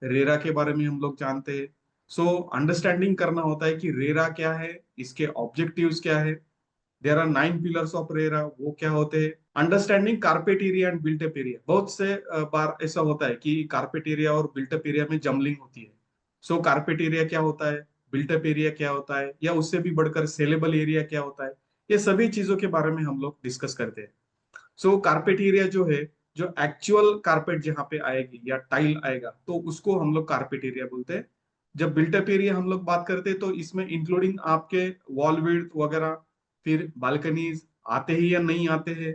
RERA के बारे में हम लोग जानते हैं। सो अंडरस्टैंडिंग करना होता है कि रेरा क्या है, इसके ऑब्जेक्टिव्स क्या है। There are 9 pillars of RERA, वो क्या होते हैं। Understanding carpet area and built up area, बहुत से बार ऐसा होता है कि कारपेट एरिया और बिल्टअप एरिया में जमलिंग होती है। सो कारपेट एरिया क्या होता है, बिल्टअप एरिया क्या होता है, या उससे भी बढ़कर सेलेबल एरिया क्या होता है, ये सभी चीजों के बारे में हम लोग डिस्कस करते हैं। सो कारपेट एरिया जो है, जो एक्चुअल कारपेट जहाँ पे आएगी या टाइल आएगा, तो उसको हम लोग कारपेट एरिया बोलते हैं। जब बिल्टअप एरिया हम लोग बात करते हैं तो इसमें इंक्लूडिंग आपके वॉल विड्थ वगैरह, फिर बालकनीज आते हैं या नहीं आते हैं,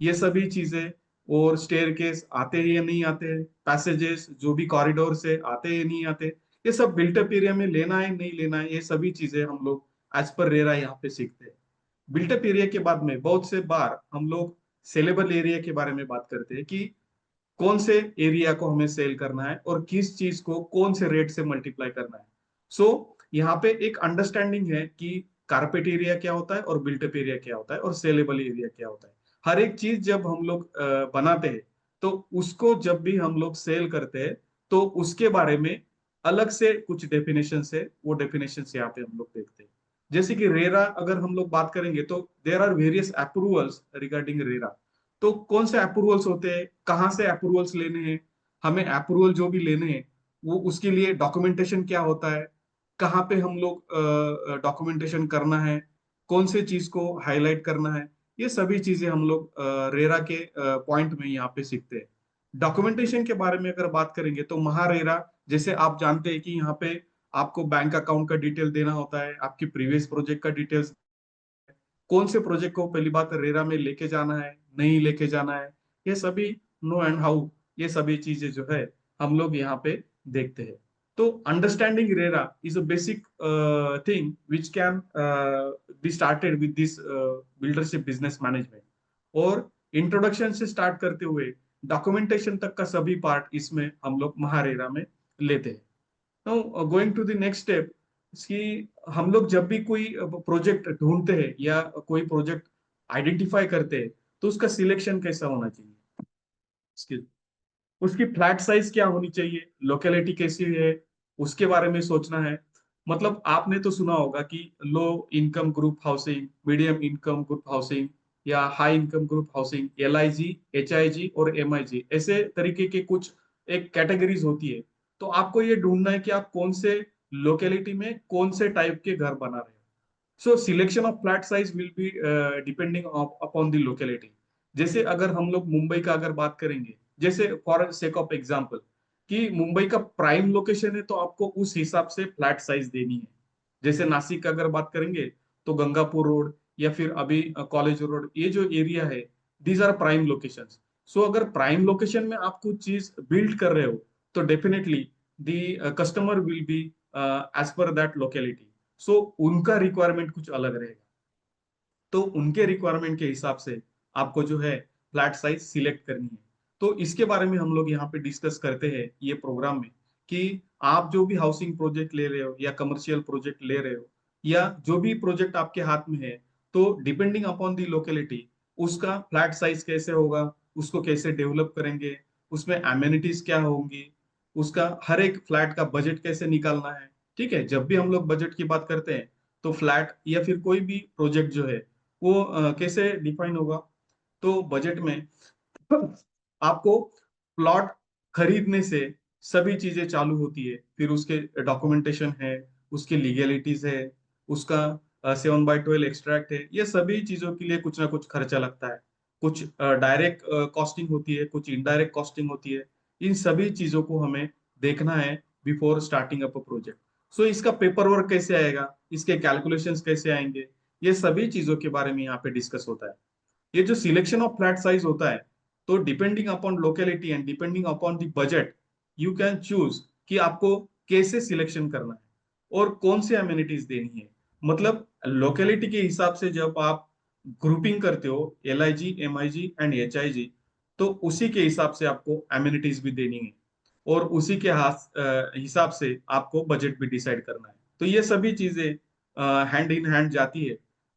ये सभी चीजें, और स्टेयर केस आते हैं या नहीं आते हैं, पैसेजेस जो भी कॉरिडोर से आते हैं या नहीं आते, ये सब बिल्टअप एरिया में लेना है नहीं लेना है, ये सभी चीजें हम लोग एज पर रेरा यहाँ पे सीखते हैं। बिल्टअप एरिया के बाद में बहुत से बार हम लोग सेलेबल एरिया के बारे में बात करते हैं कि कौन से एरिया को हमें सेल करना है और किस चीज को कौन से रेट से मल्टीप्लाई करना है। सो यहाँ पे एक अंडरस्टैंडिंग है कि कारपेट एरिया क्या होता है और बिल्टअप एरिया क्या होता है और सेलेबल एरिया क्या होता है। हर एक चीज जब हम लोग बनाते हैं, तो उसको जब भी हम लोग सेल करते हैं, तो उसके बारे में अलग से कुछ डेफिनेशन है, वो डेफिनेशन यहाँ पे हम लोग देखते हैं। जैसे कि रेरा अगर हम लोग बात करेंगे तो there are various approvals regarding RERA. तो कौन से अप्रूवल्स होते हैं, कहाँ से अप्रूवल्स लेने हैं, हमें अप्रूवल जो भी लेने हैं वो उसके लिए डॉक्यूमेंटेशन क्या होता है, कहाँ पे हम लोग डॉक्यूमेंटेशन करना है, कौन से चीज को हाईलाइट करना है, ये सभी चीजें हम लोग रेरा के पॉइंट में यहाँ पे सीखते हैं। डॉक्यूमेंटेशन के बारे में अगर बात करेंगे तो महारेरा, जैसे आप जानते हैं कि यहाँ पे आपको बैंक अकाउंट का डिटेल देना होता है, आपकी प्रीवियस प्रोजेक्ट का डिटेल्स, कौन से प्रोजेक्ट को पहली बात रेरा में लेके जाना है नहीं लेके जाना है, ये सभी नो एंड हाउ, ये सभी चीजें जो है हम लोग यहाँ पे देखते हैं। तो understanding RERA is a basic thing which can be started with this buildership business management. और इंट्रोडक्शन से स्टार्ट करते हुए डॉक्यूमेंटेशन तक का सभी पार्ट इसमें हम लोग महारेरा में लेते हैं। Now going to the next step, कि हम लोग जब भी कोई प्रोजेक्ट ढूंढते हैं या कोई प्रोजेक्ट आइडेंटिफाई करते हैं, तो उसका सिलेक्शन कैसा होना चाहिए, उसकी उसकी फ्लैट साइज क्या होनी चाहिए, लोकेलिटी कैसी है, उसके बारे में सोचना है। मतलब आपने तो सुना होगा कि low income group housing, medium income group housing, या high income group housing, LIG, HIG और MIG, ऐसे तरीके के कुछ एक कैटेगरीज होती है। तो आपको ये ढूंढना है कि आप कौन से लोकेलिटी में कौन से टाइप के घर बना रहे हो। So selection of flat size will be depending upon the locality. जैसे अगर हम लोग मुंबई का अगर बात करेंगे, जैसे फॉर सेक ऑफ एग्जांपल, कि मुंबई का प्राइम लोकेशन है तो आपको उस हिसाब से फ्लैट साइज देनी है। जैसे नासिक का अगर बात करेंगे तो गंगापुर रोड या फिर अभी कॉलेज रोड, ये जो एरिया है, दीज आर प्राइम लोकेशंस। सो अगर प्राइम लोकेशन में आप कुछ चीज बिल्ड कर रहे हो, तो definitely the customer will be as per that locality. So उनका रिक्वायरमेंट कुछ अलग रहेगा, तो उनके रिक्वायरमेंट के हिसाब से आपको जो है फ्लैट साइज सिलेक्ट करनी है। तो इसके बारे में हम लोग यहाँ पे डिस्कस करते हैं ये प्रोग्राम में, कि आप जो भी हाउसिंग प्रोजेक्ट ले रहे हो या कमर्शियल प्रोजेक्ट ले रहे हो, या जो भी प्रोजेक्ट आपके हाथ में है, तो डिपेंडिंग अपॉन दी लोकेलिटी उसका फ्लैट साइज कैसे होगा, उसको कैसे डेवलप करेंगे, उसमें एमेनिटीज क्या होंगी, उसका हर एक फ्लैट का बजट कैसे निकालना है। ठीक है, जब भी हम लोग बजट की बात करते हैं, तो फ्लैट या फिर कोई भी प्रोजेक्ट जो है वो कैसे डिफाइन होगा। तो बजट में आपको प्लॉट खरीदने से सभी चीजें चालू होती है, फिर उसके डॉक्यूमेंटेशन है, उसकी लीगैलिटीज है, उसका 7/12 एक्सट्रैक्ट है, ये सभी चीजों के लिए कुछ ना कुछ खर्चा लगता है। कुछ डायरेक्ट कॉस्टिंग होती है, कुछ इनडायरेक्ट कॉस्टिंग होती है। इन सभी चीजों को हमें देखना है before starting up a project. So इसका पेपर वर्क कैसे आएगा, इसके कैलकुलेशंस कैसे आएंगे, ये सभी चीजों के बारे में यहाँ पे डिस्कस होता है। ये जो सिलेक्शन ऑफ फ्लैट साइज होता है, तो depending upon locality and depending upon the budget, you can choose कि आपको कैसे सिलेक्शन करना है और कौन से अमेनिटीज देनी है। मतलब लोकेलिटी के हिसाब से जब आप ग्रुपिंग करते हो, LIG, MIG एंड HIG, तो उसी के हिसाब से आपको अमेनिटीज भी देनी है, और उसी के हिसाब से आपको बजट भी डिसाइड करना है। तो ये सभी चीजें हैंड इन हैंड जाती है।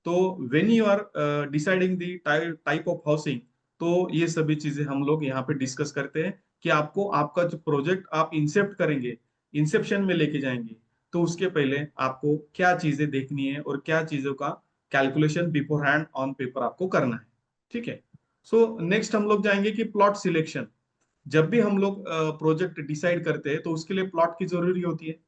तो when you are deciding the type of housing, तो ये सभी चीजें हम लोग यहाँ पे डिस्कस करते हैं कि आपको आपका जो प्रोजेक्ट आप इंसेप्ट करेंगे, इंसेप्शन में लेके जाएंगे, तो उसके पहले आपको क्या चीजें देखनी है और क्या चीजों का calculation before hand on paper आपको करना है। ठीक है। सो नेक्स्ट हम लोग जाएंगे कि प्लॉट सिलेक्शन। जब भी हम लोग प्रोजेक्ट डिसाइड करते हैं तो उसके लिए प्लॉट की जरूरी होती है।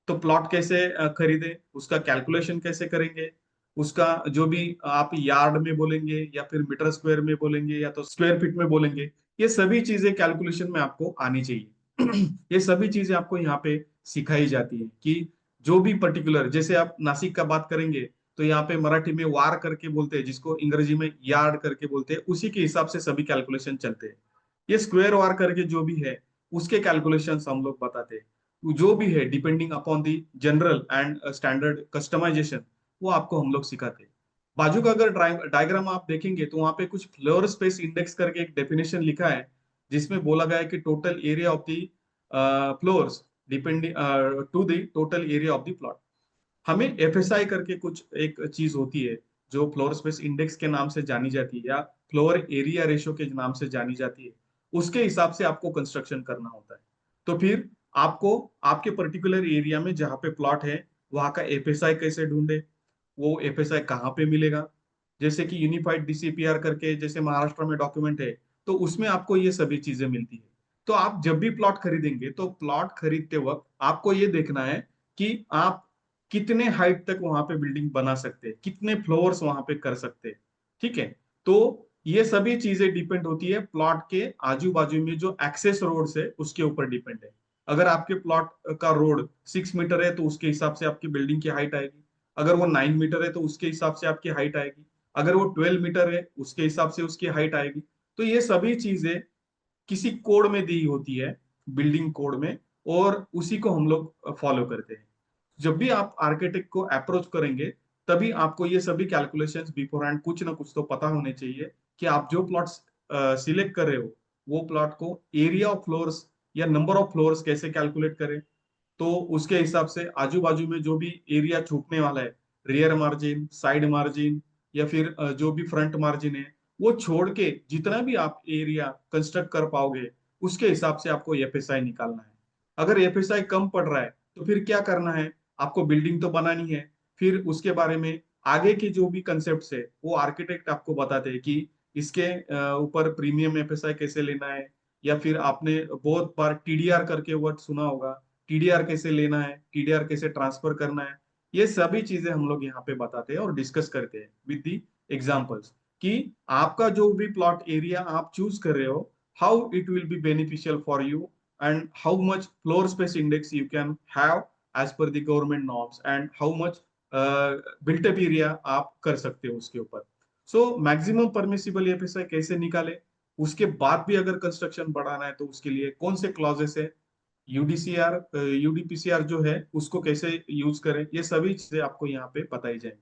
तो प्लॉट कैसे खरीदे, उसका कैलकुलेशन कैसे करेंगे, उसका जो भी आप यार्ड में बोलेंगे या फिर मीटर स्क्वायर में बोलेंगे या तो स्क्वायर फीट में बोलेंगे, ये सभी चीजें कैलकुलेशन में आपको आनी चाहिए। ये सभी चीजें आपको यहाँ पे सिखाई जाती है कि जो भी पर्टिकुलर, जैसे आप नासिक का बात करेंगे तो यहाँ पे मराठी में वार करके बोलते हैं, जिसको अंग्रेजी में यार्ड करके बोलते हैं, उसी के हिसाब से सभी कैलकुलेशन चलते हैं। ये स्क्वायर वार करके जो भी है उसके कैलकुलेशंस हम लोग बताते हैं, जो भी है depending upon the general and standard customization, वो आपको हम लोग सिखाते हैं। बाजू का अगर डायग्राम आप देखेंगे तो वहां पे कुछ फ्लोर स्पेस इंडेक्स करके एक डेफिनेशन लिखा है, जिसमें बोला गया है कि total area of the floors depending to the total area of the plot. हमें एफएसआई करके कुछ एक चीज होती है, जो फ्लोर स्पेस इंडेक्स के नाम से जानी जाती है या फ्लोर एरिया रेशो के नाम से जानी जाती है। उसके हिसाब से आपको कंस्ट्रक्शन करना होता है। तो फिर आपको आपके पर्टिकुलर एरिया में जहाँ पे प्लॉट है वहां का एफएसआई कैसे ढूंढे, वो एफएसआई कहाँ पे मिलेगा। जैसे कि यूनिफाइड डीसीपीआर करके जैसे महाराष्ट्र में डॉक्यूमेंट है, तो उसमें आपको ये सभी चीजें मिलती है। तो आप जब भी प्लॉट खरीदेंगे तो प्लॉट खरीदते वक्त आपको ये देखना है कि आप कितने हाइट तक वहां पे बिल्डिंग बना सकते हैं, कितने फ्लोर्स वहां पे कर सकते हैं। ठीक है। तो ये सभी चीजें डिपेंड होती है प्लॉट के आजू बाजू में जो एक्सेस रोड है उसके ऊपर डिपेंड है। अगर आपके प्लॉट का रोड 6 मीटर है तो उसके हिसाब से आपकी बिल्डिंग की हाइट आएगी। अगर वो 9 मीटर है तो उसके हिसाब से आपकी हाइट आएगी। अगर वो 12 मीटर है उसके हिसाब से उसकी हाइट आएगी। तो ये सभी चीजें किसी कोड में दी होती है, बिल्डिंग कोड में, और उसी को हम लोग फॉलो करते हैं। जब भी आप आर्किटेक्ट को अप्रोच करेंगे तभी आपको ये सभी कैलकुलेशंस बिफोर हैंड कुछ ना कुछ तो पता होने चाहिए कि आप जो प्लॉट्स सिलेक्ट कर रहे हो वो प्लॉट को एरिया ऑफ फ्लोर्स या नंबर ऑफ फ्लोर्स कैसे कैलकुलेट करें। तो उसके हिसाब से आजू बाजू में जो भी एरिया छूटने वाला है, रियर मार्जिन, साइड मार्जिन, या फिर जो भी फ्रंट मार्जिन है, वो छोड़ के जितना भी आप एरिया कंस्ट्रक्ट कर पाओगे उसके हिसाब से आपको एफएसआई निकालना है। अगर एफएसआई कम पड़ रहा है तो फिर क्या करना है, आपको बिल्डिंग तो बनानी है। फिर उसके बारे में आगे के जो भी कंसेप्ट है वो आर्किटेक्ट आपको बताते हैं कि इसके ऊपर प्रीमियम एफएसआई कैसे लेना है। या फिर आपने बहुत बार टीडीआर करके वर्ड सुना होगा, टीडीआर कैसे लेना है, टीडीआर कैसे ट्रांसफर करना है। ये सभी चीजें हम लोग यहाँ पे बताते हैं और डिस्कस करते हैं विद दी एग्जांपल्स, कि आपका जो भी प्लॉट एरिया आप चूज कर रहे हो, how it will be beneficial for you, and how much floor space index you can have as per the government norms, and how much built up area आप कर सकते हो उसके ऊपर। सो मैक्सिमम परमिसिबल एफएसआई कैसे निकाले, उसके बाद भी अगर कंस्ट्रक्शन बढ़ाना है तो उसके लिए कौन से क्लॉजेस है, यूडीसीआर यूडीपीसीआर जो है उसको कैसे यूज करें, ये सभी चीजें आपको यहाँ पे बताई जाएंगी।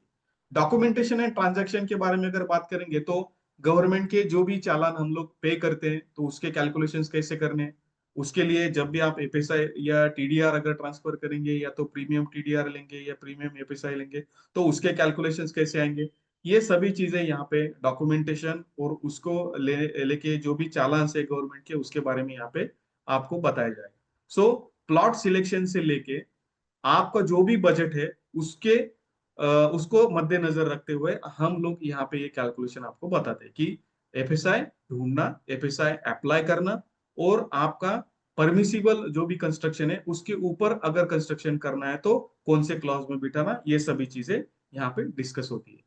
डॉक्यूमेंटेशन एंड ट्रांजैक्शन के बारे में अगर बात करेंगे तो गवर्नमेंट के जो भी चालान हम लोग पे करते हैं तो उसके कैलकुलेशंस कैसे करने हैं। उसके लिए जब भी आप एफएसआई या टीडीआर अगर ट्रांसफर करेंगे या तो प्रीमियम टीडीआर लेंगे या प्रीमियम एफएसआई लेंगे, तो उसके कैलकुलेशंस कैसे आएंगे। ये सभी चीजें यहाँ पे डॉक्यूमेंटेशन और उसको लेके जो भी चालान है गवर्नमेंट के उसके बारे में यहाँ पे आपको बताया जाएगा। सो प्लॉट सिलेक्शन से लेके आपका जो भी बजट है उसके उसको मद्देनजर रखते हुए हम लोग यहाँ पे ये कैलकुलेशन आपको बताते हैं कि एफएसआई ढूंढना, एफएसआई अप्लाई करना, और आपका परमिसिबल जो भी कंस्ट्रक्शन है उसके ऊपर अगर कंस्ट्रक्शन करना है तो कौन से क्लॉज में बिठाना, ये सभी चीजें यहाँ पे डिस्कस होती है।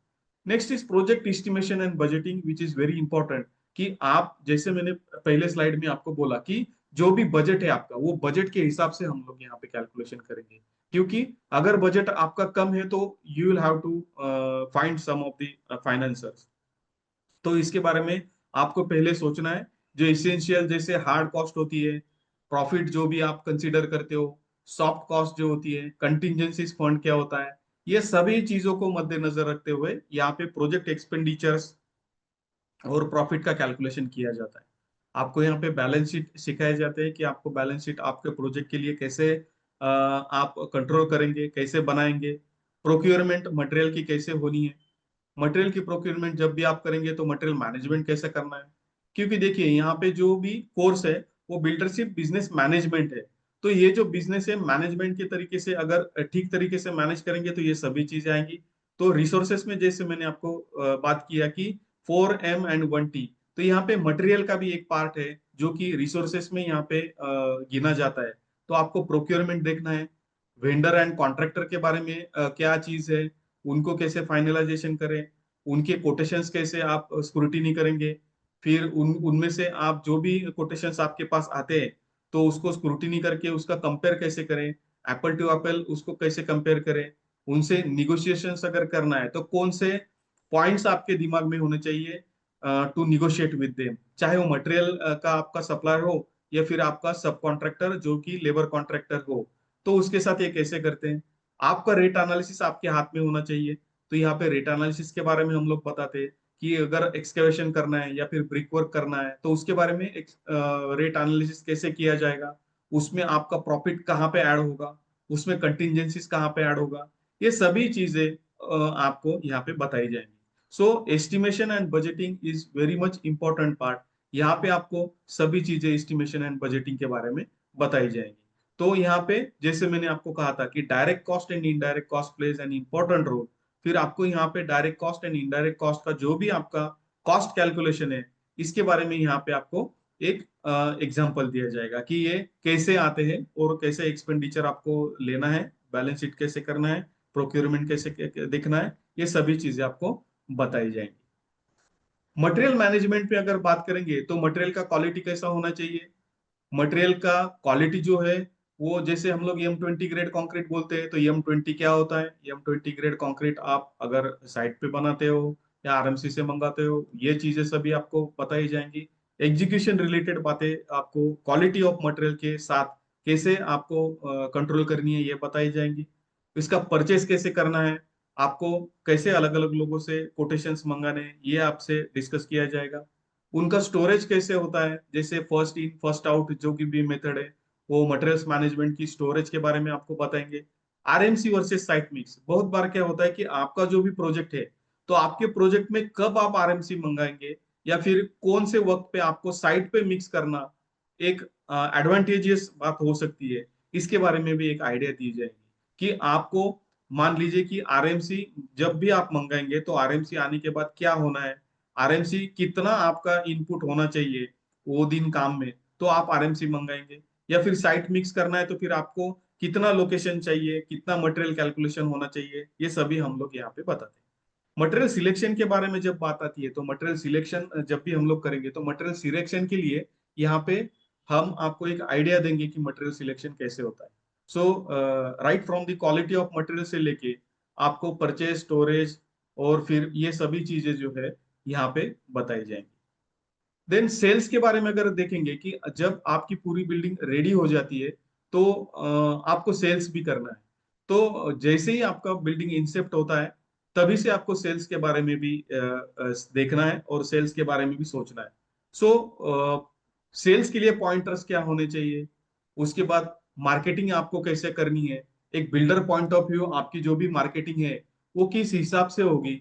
Next is project estimation and budgeting which is very important. कि आप जैसे मैंने पहले स्लाइड में आपको बोला कि जो भी बजट है आपका वो बजट के हिसाब से हम लोग यहाँ पे कैलकुलेशन करेंगे। क्योंकि अगर बजट आपका कम है तो you will have to find some of the financers. तो इसके बारे में आपको पहले सोचना है। जो इसेंशियल जैसे हार्ड कॉस्ट होती है, प्रॉफिट जो भी आप कंसीडर करते हो, सॉफ्ट कॉस्ट जो होती है, कंटिजेंसीज फंड क्या होता है, ये सभी चीजों को मद्देनजर रखते हुए यहाँ पे प्रोजेक्ट एक्सपेंडिचर्स और प्रॉफिट का कैलकुलेशन किया जाता है। आपको यहाँ पे बैलेंस शीट सिखाए जाते हैं कि आपको बैलेंस शीट आपके प्रोजेक्ट के लिए कैसे आप कंट्रोल करेंगे, कैसे बनाएंगे। प्रोक्योरमेंट मटेरियल की कैसे होनी है, मटेरियल की प्रोक्योरमेंट जब भी आप करेंगे तो मटेरियल मैनेजमेंट कैसे करना है। क्योंकि देखिए यहाँ पे जो भी कोर्स है वो बिल्डरशिप बिजनेस मैनेजमेंट है। तो ये जो बिजनेस है मैनेजमेंट के तरीके से अगर ठीक तरीके से मैनेज करेंगे तो ये सभी चीजें आएंगी। तो रिसोर्सेस में जैसे मैंने आपको बात किया कि 4M and 1T, तो यहाँ पे मटेरियल का भी एक पार्ट है जो कि रिसोर्सेस में यहाँ पे गिना जाता है। तो आपको प्रोक्योरमेंट देखना है, वेंडर एंड कॉन्ट्रैक्टर के बारे में क्या चीज है, उनको कैसे फाइनलाइजेशन करें, उनके कोटेशंस कैसे आप स्क्रूटिनी करेंगे, फिर उनमें से आप जो भी कोटेशंस आपके पास आते हैं तो उसको स्क्रूटिनी करके उसका कंपेयर कैसे करें, एप्पल टू एप्पल उसको कैसे कंपेयर करें, उनसे निगोशिएशंस अगर करना है तो कौन से पॉइंट्स आपके दिमाग में होने चाहिए टू निगोशिएट विद देम, चाहे वो मटेरियल का आपका सप्लायर हो या फिर आपका सब कॉन्ट्रैक्टर जो कि लेबर कॉन्ट्रैक्टर हो, तो उसके साथ ये कैसे करते हैं। आपका रेट एनालिसिस आपके हाथ में होना चाहिए। तो यहाँ पे रेट एनालिसिस के बारे में हम लोग बताते हैं कि अगर एक्सकेवेशन करना है या फिर ब्रिक वर्क करना है तो उसके बारे में रेट एनालिसिस कैसे किया जाएगा, उसमें आपका प्रॉफिट कहाँ पे ऐड होगा, उसमें कंटिजेंसीज कहाँ पे ऐड होगा, ये सभी चीजें आपको यहाँ पे बताई जाएंगी। So estimation and budgeting is very much important part. यहाँ पे आपको सभी चीजें एस्टिमेशन एंड बजटिंग के बारे में बताई जाएंगी। तो यहाँ पे जैसे मैंने आपको कहा था कि direct cost and indirect cost plays an important role. फिर आपको यहाँ पे direct cost and indirect cost का जो भी आपका कॉस्ट कैलकुलेशन है, इसके बारे में यहाँ पे आपको एक एग्जाम्पल दिया जाएगा कि ये कैसे आते हैं और कैसे एक्सपेंडिचर आपको लेना है, बैलेंस शीट कैसे करना है, प्रोक्योरमेंट कैसे देखना है, ये सभी चीजें आपको बताई जाएंगी। मटेरियल मैनेजमेंट पे अगर बात करेंगे तो मटेरियल का क्वालिटी कैसा होना चाहिए। मटेरियल का क्वालिटी जो है वो जैसे हम लोग M20 ग्रेड कंक्रीट बोलते हैं, तो M20 क्या होता है, M20 ग्रेड कंक्रीट आप अगर साइट पे बनाते हो या RMC से मंगाते हो, ये चीजें सभी आपको बताई जाएंगी। एग्जीक्यूशन रिलेटेड बातें आपको क्वालिटी ऑफ मटेरियल के साथ कैसे आपको कंट्रोल करनी है ये बताई जाएंगी। इसका परचेस कैसे करना है, आपको कैसे अलग अलग लोगों से कोटेशंस मंगाने हैं, ये आपसे डिस्कस किया जाएगा। उनका स्टोरेज कैसे होता है, जैसे फर्स्ट इन फर्स्ट आउट जो कि भी मेथड है, वो मटेरियल्स मैनेजमेंट की स्टोरेज के बारे में आपको बताएंगे। RMC वर्सेस साइट मिक्स, बहुत बार क्या होता है कि आपका जो भी प्रोजेक्ट है तो आपके प्रोजेक्ट में कब आप RMC मंगाएंगे या फिर कौन से वक्त पे आपको साइट पे मिक्स करना एक एडवांटेजियस बात हो सकती है, इसके बारे में भी एक आइडिया दी जाएगी कि आपको मान लीजिए कि RMC जब भी आप मंगाएंगे तो RMC आने के बाद क्या होना है, RMC कितना आपका इनपुट होना चाहिए वो दिन काम में, तो आप RMC मंगाएंगे। या फिर साइट मिक्स करना है तो फिर आपको कितना लोकेशन चाहिए, कितना मटेरियल कैलकुलेशन होना चाहिए, ये सभी हम लोग यहाँ पे बताते हैं। मटेरियल सिलेक्शन के बारे में जब बात आती है तो मटेरियल सिलेक्शन जब भी हम लोग करेंगे तो मटेरियल सिलेक्शन के लिए यहाँ पे हम आपको एक आइडिया देंगे कि मटेरियल सिलेक्शन कैसे होता है। So right from the quality of material से लेके आपको परचेज, स्टोरेज और फिर ये सभी चीजें जो है यहाँ पे बताई जाएंगी। देन सेल्स के बारे में अगर देखेंगे कि जब आपकी पूरी बिल्डिंग रेडी हो जाती है तो आपको सेल्स भी करना है। तो जैसे ही आपका बिल्डिंग इंसेप्ट होता है तभी से आपको सेल्स के बारे में भी देखना है और सेल्स के बारे में भी सोचना है। सो सेल्स के लिए पॉइंटर्स क्या होने चाहिए, उसके बाद मार्केटिंग आपको कैसे करनी है, एक बिल्डर पॉइंट ऑफ व्यू आपकी जो भी मार्केटिंग है वो किस हिसाब से होगी,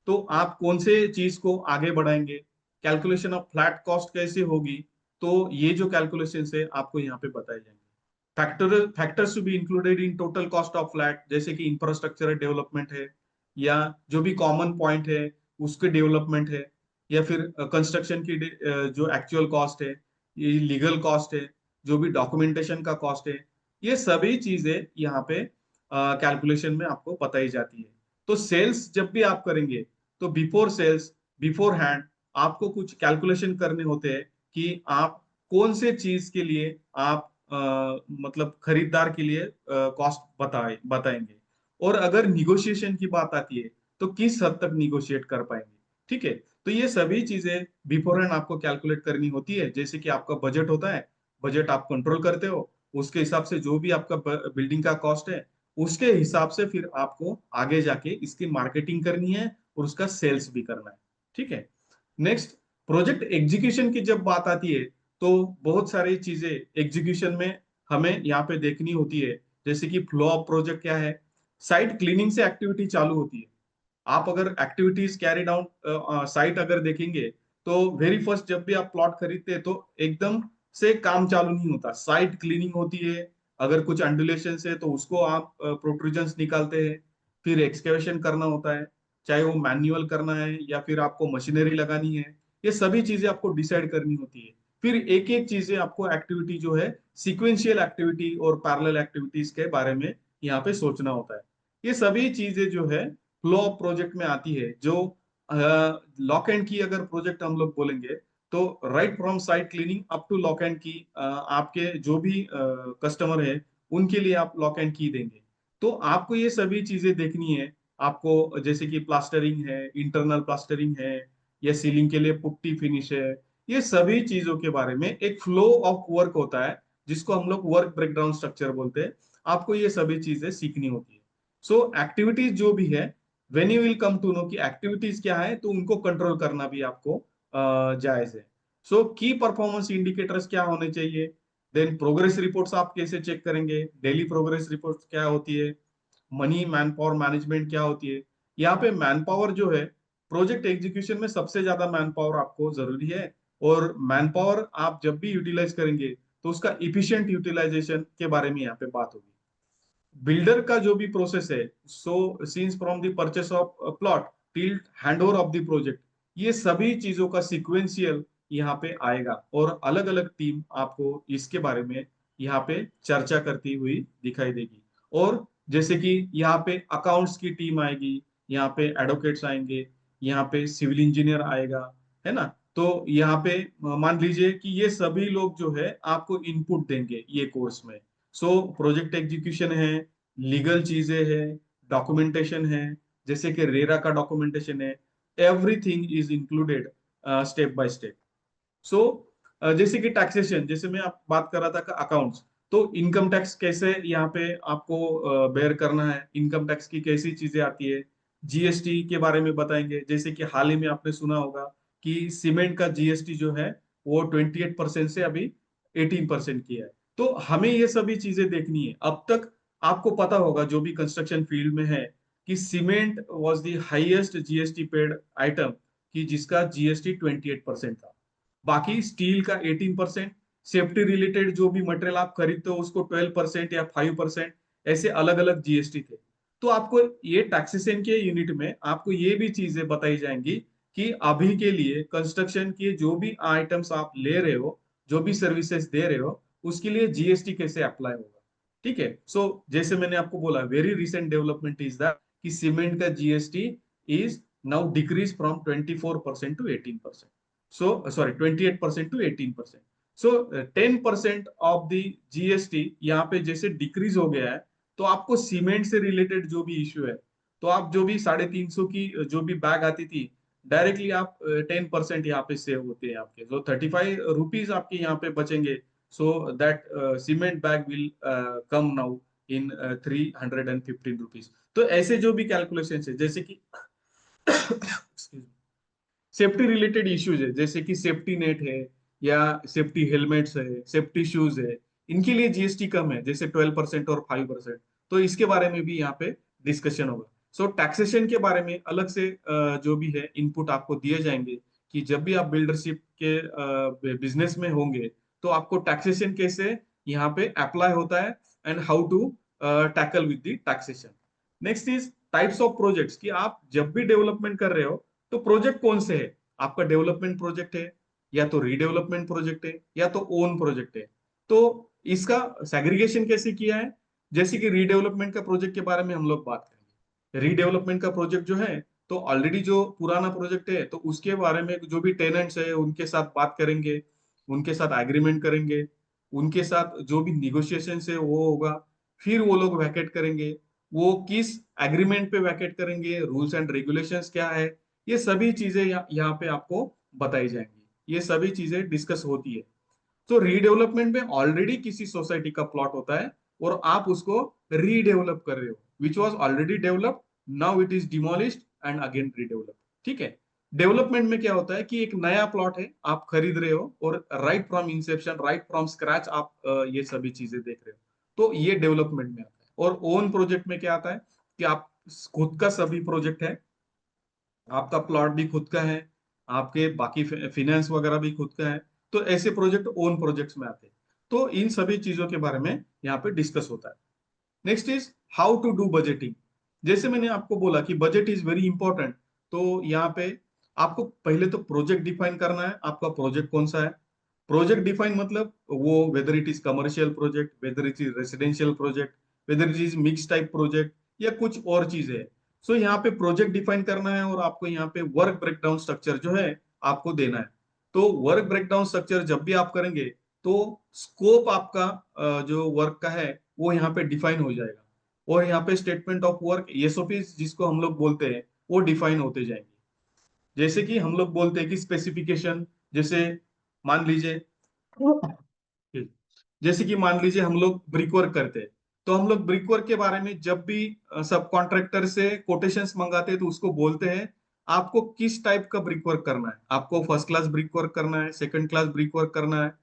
तो आप कौन से चीज को आगे बढ़ाएंगे, कैलकुलेशन ऑफ फ्लैट कॉस्ट कैसे होगी, तो ये जो कैलकुलेशन है आपको यहाँ पे बताए जाएंगे। Factors to be included in total cost of flat, जैसे कि इंफ्रास्ट्रक्चर डेवलपमेंट है या जो भी कॉमन पॉइंट है उसके डेवलपमेंट है, या फिर कंस्ट्रक्शन की जो एक्चुअल कॉस्ट है, ये लीगल कॉस्ट है, जो भी डॉक्यूमेंटेशन का कॉस्ट है, ये सभी चीजें यहाँ पे कैलकुलेशन में आपको बताई जाती है। तो सेल्स जब भी आप करेंगे तो बिफोर सेल्स, बिफोर हैंड आपको कुछ कैलकुलेशन करने होते हैं कि आप कौन से चीज के लिए आप मतलब खरीदार के लिए कॉस्ट बताएंगे, और अगर निगोशिएशन की बात आती है तो किस हद तक निगोशिएट कर पाएंगे। ठीक है, तो ये सभी चीजें बिफोर हैंड आपको कैलकुलेट करनी होती है। जैसे कि आपका बजट होता है, बजट आप कंट्रोल करते हो, उसके हिसाब से जो भी आपका बिल्डिंग का कॉस्ट है उसके हिसाब से फिर आपको आगे जाके इसकी मार्केटिंग करनी है और उसका सेल्स भी करना है। ठीक है, नेक्स्ट प्रोजेक्ट एग्जीक्यूशन की जब बात आती है तो बहुत सारी चीजें एग्जीक्यूशन में हमें यहाँ पे देखनी होती है। जैसे कि फ्लो ऑफ प्रोजेक्ट क्या है, साइट क्लीनिंग से एक्टिविटी चालू होती है। आप अगर एक्टिविटीज कैरी डाउन साइट अगर देखेंगे तो वेरी फर्स्ट जब भी आप प्लॉट खरीदते हैं तो एकदम से काम चालू नहीं होता। साइट क्लीनिंग होती है, अगर कुछ अंडुलेशन है तो उसको आप प्रोट्रूजन्स निकालते हैं, फिर एक्सकेवेशन करना होता है, चाहे वो मैन्युअल करना है या फिर आपको मशीनरी लगानी है, ये सभी चीजें आपको डिसाइड करनी होती है। फिर एक एक चीजें आपको एक्टिविटी जो है, सीक्वेंशियल एक्टिविटी और पैरेलल एक्टिविटीज के बारे में यहाँ पे सोचना होता है। ये सभी चीजें जो है फ्लो ऑफ प्रोजेक्ट में आती है। जो लॉक एंड की अगर प्रोजेक्ट हम लोग बोलेंगे, तो right from site cleaning up to lock and key, आपके जो भी कस्टमर है उनके लिए आप लॉक एंड की देंगे। तो आपको ये सभी चीजें देखनी है। आपको जैसे कि प्लास्टरिंग है, इंटरनल प्लास्टरिंग है, या सीलिंग के लिए पुट्टी फिनिश है, ये सभी चीजों के बारे में एक फ्लो ऑफ वर्क होता है, जिसको हम लोग वर्क ब्रेकडाउन स्ट्रक्चर बोलते हैं। आपको ये सभी चीजें सीखनी होती है। सो एक्टिविटीज जो भी है, when you will come to know कि एक्टिविटीज क्या है, तो उनको कंट्रोल करना भी आपको जायज है। सो की परफॉर्मेंस इंडिकेटर्स क्या होने चाहिए, देन प्रोग्रेस रिपोर्ट्स आप कैसे चेक करेंगे, डेली प्रोग्रेस रिपोर्ट्स क्या होती है, मनी मैन पावर मैनेजमेंट क्या होती है। यहाँ पे मैन पावर जो है, प्रोजेक्ट एग्जीक्यूशन में सबसे ज्यादा मैन पावर आपको जरूरी है। और मैन पावर आप जब भी यूटिलाइज करेंगे, तो उसका इफिशिएंट यूटिलाइजेशन के बारे में यहाँ पे बात होगी। बिल्डर का जो भी प्रोसेस है, so since from the purchase of plot till handover of the project, ये सभी चीजों का सिक्वेंशियल यहाँ पे आएगा, और अलग अलग टीम आपको इसके बारे में यहाँ पे चर्चा करती हुई दिखाई देगी। और जैसे कि यहाँ पे अकाउंट्स की टीम आएगी, यहाँ पे एडवोकेट्स आएंगे, यहाँ पे सिविल इंजीनियर आएगा, है ना। तो यहाँ पे मान लीजिए कि ये सभी लोग जो है आपको इनपुट देंगे ये कोर्स में। सो प्रोजेक्ट एग्जीक्यूशन है, लीगल चीजें हैं, डॉक्यूमेंटेशन है, जैसे कि रेरा का डॉक्यूमेंटेशन है, everything is included step by step. So जैसे कि टैक्सेशन, जैसे मैं आप बात कर रहा था का अकाउंट्स, तो इनकम टैक्स कैसे यहाँ पे आपको बेयर करना है, इनकम टैक्स की कैसी चीजें आती है, जीएसटी के बारे में बताएंगे। जैसे कि हाल ही में आपने सुना होगा कि सीमेंट का जीएसटी जो है वो 28% से अभी 18% किया है। तो हमें ये सभी चीजें देखनी है। अब तक आपको पता होगा जो भी कंस्ट्रक्शन फील्ड में है, कि cement was the highest GST paid item, कि जिसका जीएसटी 28% था। बाकी स्टील का 18%, सेफ्टी रिलेटेड जो भी मटेरियल आप खरीदते हो उसको 12% या 5%, ऐसे अलग अलग जीएसटी थे। तो आपको ये टैक्सेशन के यूनिट में आपको ये भी चीजें बताई जाएंगी कि अभी के लिए कंस्ट्रक्शन के जो भी आइटम्स आप ले रहे हो, जो भी सर्विसेज दे रहे हो, उसके लिए जीएसटी कैसे अप्लाई होगा। ठीक है। सो जैसे मैंने आपको बोला, very recent development is that कि सीमेंट का GST is now decrease from 24% to 18%। So sorry, 28% to 18%। So 10% of the GST यहाँ पे जैसे डिक्रीज हो गया है, तो आपको सीमेंट से रिलेटेड जो भी इश्यू है, तो आप जो भी 350 की जो भी बैग आती थी, डायरेक्टली आप 10% यहाँ पे सेव होते हैं आपके, जो 35 रुपीज आपके यहाँ पे बचेंगे। So that cement bag will come now in 315 rupees. तो ऐसे जो भी कैलकुलेशन है, जैसे कि सेफ्टी रिलेटेड इश्यूज है, जैसे कि सेफ्टी नेट है, या सेफ्टी हेलमेट्स है, सेफ्टी शूज है, इनके लिए जीएसटी कम है, जैसे 12% और 5%। तो इसके बारे में भी यहाँ पे डिस्कशन होगा। सो टैक्सेशन के बारे में अलग से जो भी है इनपुट आपको दिए जाएंगे, कि जब भी आप बिल्डरशिप के बिजनेस में होंगे, तो आपको टैक्सेशन कैसे यहाँ पे अप्लाई होता है, and how to tackle with the taxation. Next is types of projects, कि आप जब भी डेवलपमेंट कर रहे हो, तो प्रोजेक्ट कौन से है, आपका डेवलपमेंट प्रोजेक्ट है, या तो रीडेवलपमेंट प्रोजेक्ट है, या तो ओन प्रोजेक्ट है। तो इसका सेग्रीगेशन कैसे किया है, जैसे कि रीडेवलपमेंट का प्रोजेक्ट के बारे में हम लोग बात करेंगे। रीडेवलपमेंट का प्रोजेक्ट जो है, तो ऑलरेडी जो पुराना प्रोजेक्ट है, तो उसके बारे में जो भी टेनेंट्स है उनके साथ बात करेंगे, उनके साथ एग्रीमेंट करेंगे, उनके साथ जो भी निगोशिएशन है वो होगा। फिर वो लोग वैकेट करेंगे, वो किस एग्रीमेंट पे वैकेट करेंगे, रूल्स एंड रेगुलेशंस क्या है, ये सभी चीजें यहाँ पे आपको बताई जाएंगी, ये सभी चीजें डिस्कस होती है। तो रीडेवलपमेंट में ऑलरेडी किसी सोसाइटी का प्लॉट होता है, और आप उसको रीडेवलप कर रहे हो, which was already developed, now it is demolished and again redevelop. ठीक है। डेवलपमेंट में क्या होता है कि एक नया प्लॉट है, आप खरीद रहे हो, और right from Inception, right from scratch आप ये सभी चीजें देख रहे हो, तो ये डेवलपमेंट में आता है। और ओन प्रोजेक्ट में क्या आता है, कि आप खुद का सभी प्रोजेक्ट है, आपका प्लॉट भी खुद का है, आपके बाकी फाइनेंस वगैरह भी खुद का है, तो ऐसे प्रोजेक्ट ओन प्रोजेक्ट्स में आते हैं। तो इन सभी चीजों के बारे में यहाँ पे डिस्कस होता है। Next is how to do budgeting. जैसे मैंने आपको बोला कि बजट इज वेरी इंपॉर्टेंट, तो यहाँ पे आपको पहले तो प्रोजेक्ट डिफाइन करना है, आपका प्रोजेक्ट कौन सा है। प्रोजेक्ट डिफाइन मतलब वो weather it is commercial project, weather it is residential project, weather it is mix type project, या कुछ और चीजें है। सो यहाँ पे प्रोजेक्ट डिफाइन करना है और आपको यहाँ पे वर्क ब्रेकडाउन स्ट्रक्चर जो है आपको देना है। तो वर्क ब्रेकडाउन स्ट्रक्चर जब भी आप करेंगे तो स्कोप आपका जो वर्क का है वो यहाँ पे डिफाइन हो जाएगा, और यहाँ पे स्टेटमेंट ऑफ वर्क एसओपी जिसको हम लोग बोलते हैं वो डिफाइन होते जाएंगे। जैसे कि हम लोग बोलते हैं कि स्पेसिफिकेशन, जैसे मान लीजिए जैसे कि मान लीजिए हम लोग ब्रिक वर्क करते हैं, तो हम लोग ब्रिक वर्क के बारे में जब भी सब कॉन्ट्रैक्टर से कोटेशंस मंगाते हैं तो उसको बोलते हैं आपको किस टाइप का ब्रिक वर्क करना है। आपको फर्स्ट क्लास ब्रिक वर्क करना है, सेकंड क्लास ब्रिक वर्क करना है,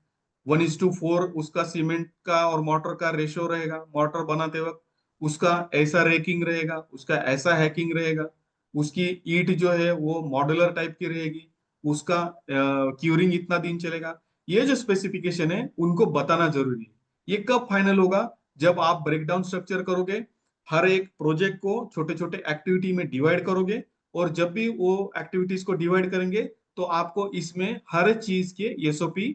1:4 उसका सीमेंट का और मोटर का रेशो रहेगा, मोटर बनाते वक्त उसका ऐसा रेकिंग रहेगा, उसका ऐसा हैकिंग रहेगा, उसकी ईट जो है वो मॉड्यूलर टाइप की रहेगी, उसका क्यूरिंग इतना दिन चलेगा। ये जो स्पेसिफिकेशन है उनको बताना जरूरी है। ये कब फाइनल होगा, जब आप ब्रेकडाउन स्ट्रक्चर करोगे, हर एक प्रोजेक्ट को छोटे छोटे एक्टिविटी में डिवाइड करोगे, और जब भी वो एक्टिविटीज को डिवाइड करेंगे तो आपको इसमें हर चीज के एसओपी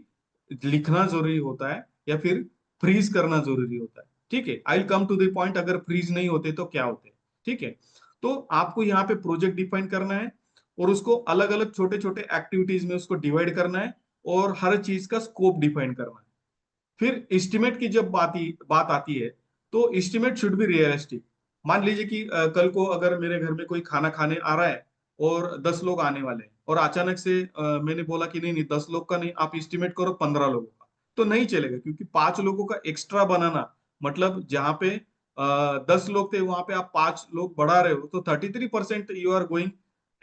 लिखना जरूरी होता है, या फिर फ्रीज करना जरूरी होता है। ठीक है, I will come to the point, अगर फ्रीज नहीं होते तो क्या होते हैं। ठीक है, तो आपको यहाँ पे प्रोजेक्ट डिफाइन करना है और उसको अलग अलग छोटे छोटे एक्टिविटीज में उसको डिवाइड करना है, और हर चीज का स्कोप डिफाइन करना है। फिर एस्टिमेट की जब बात आती है, तो एस्टिमेट शुड बी रियलिस्टिक। मान लीजिए कि कल को अगर मेरे घर में कोई खाना खाने आ रहा है और 10 लोग आने वाले हैं, और अचानक से मैंने बोला कि नहीं नहीं 10 लोग का नहीं, आप एस्टिमेट करो 15 लोगों का, तो नहीं चलेगा, क्योंकि 5 लोगों का एक्स्ट्रा बनाना मतलब जहाँ पे 10 लोग थे वहां पे आप 5 लोग बढ़ा रहे हो, तो 33% यू आर गोइंग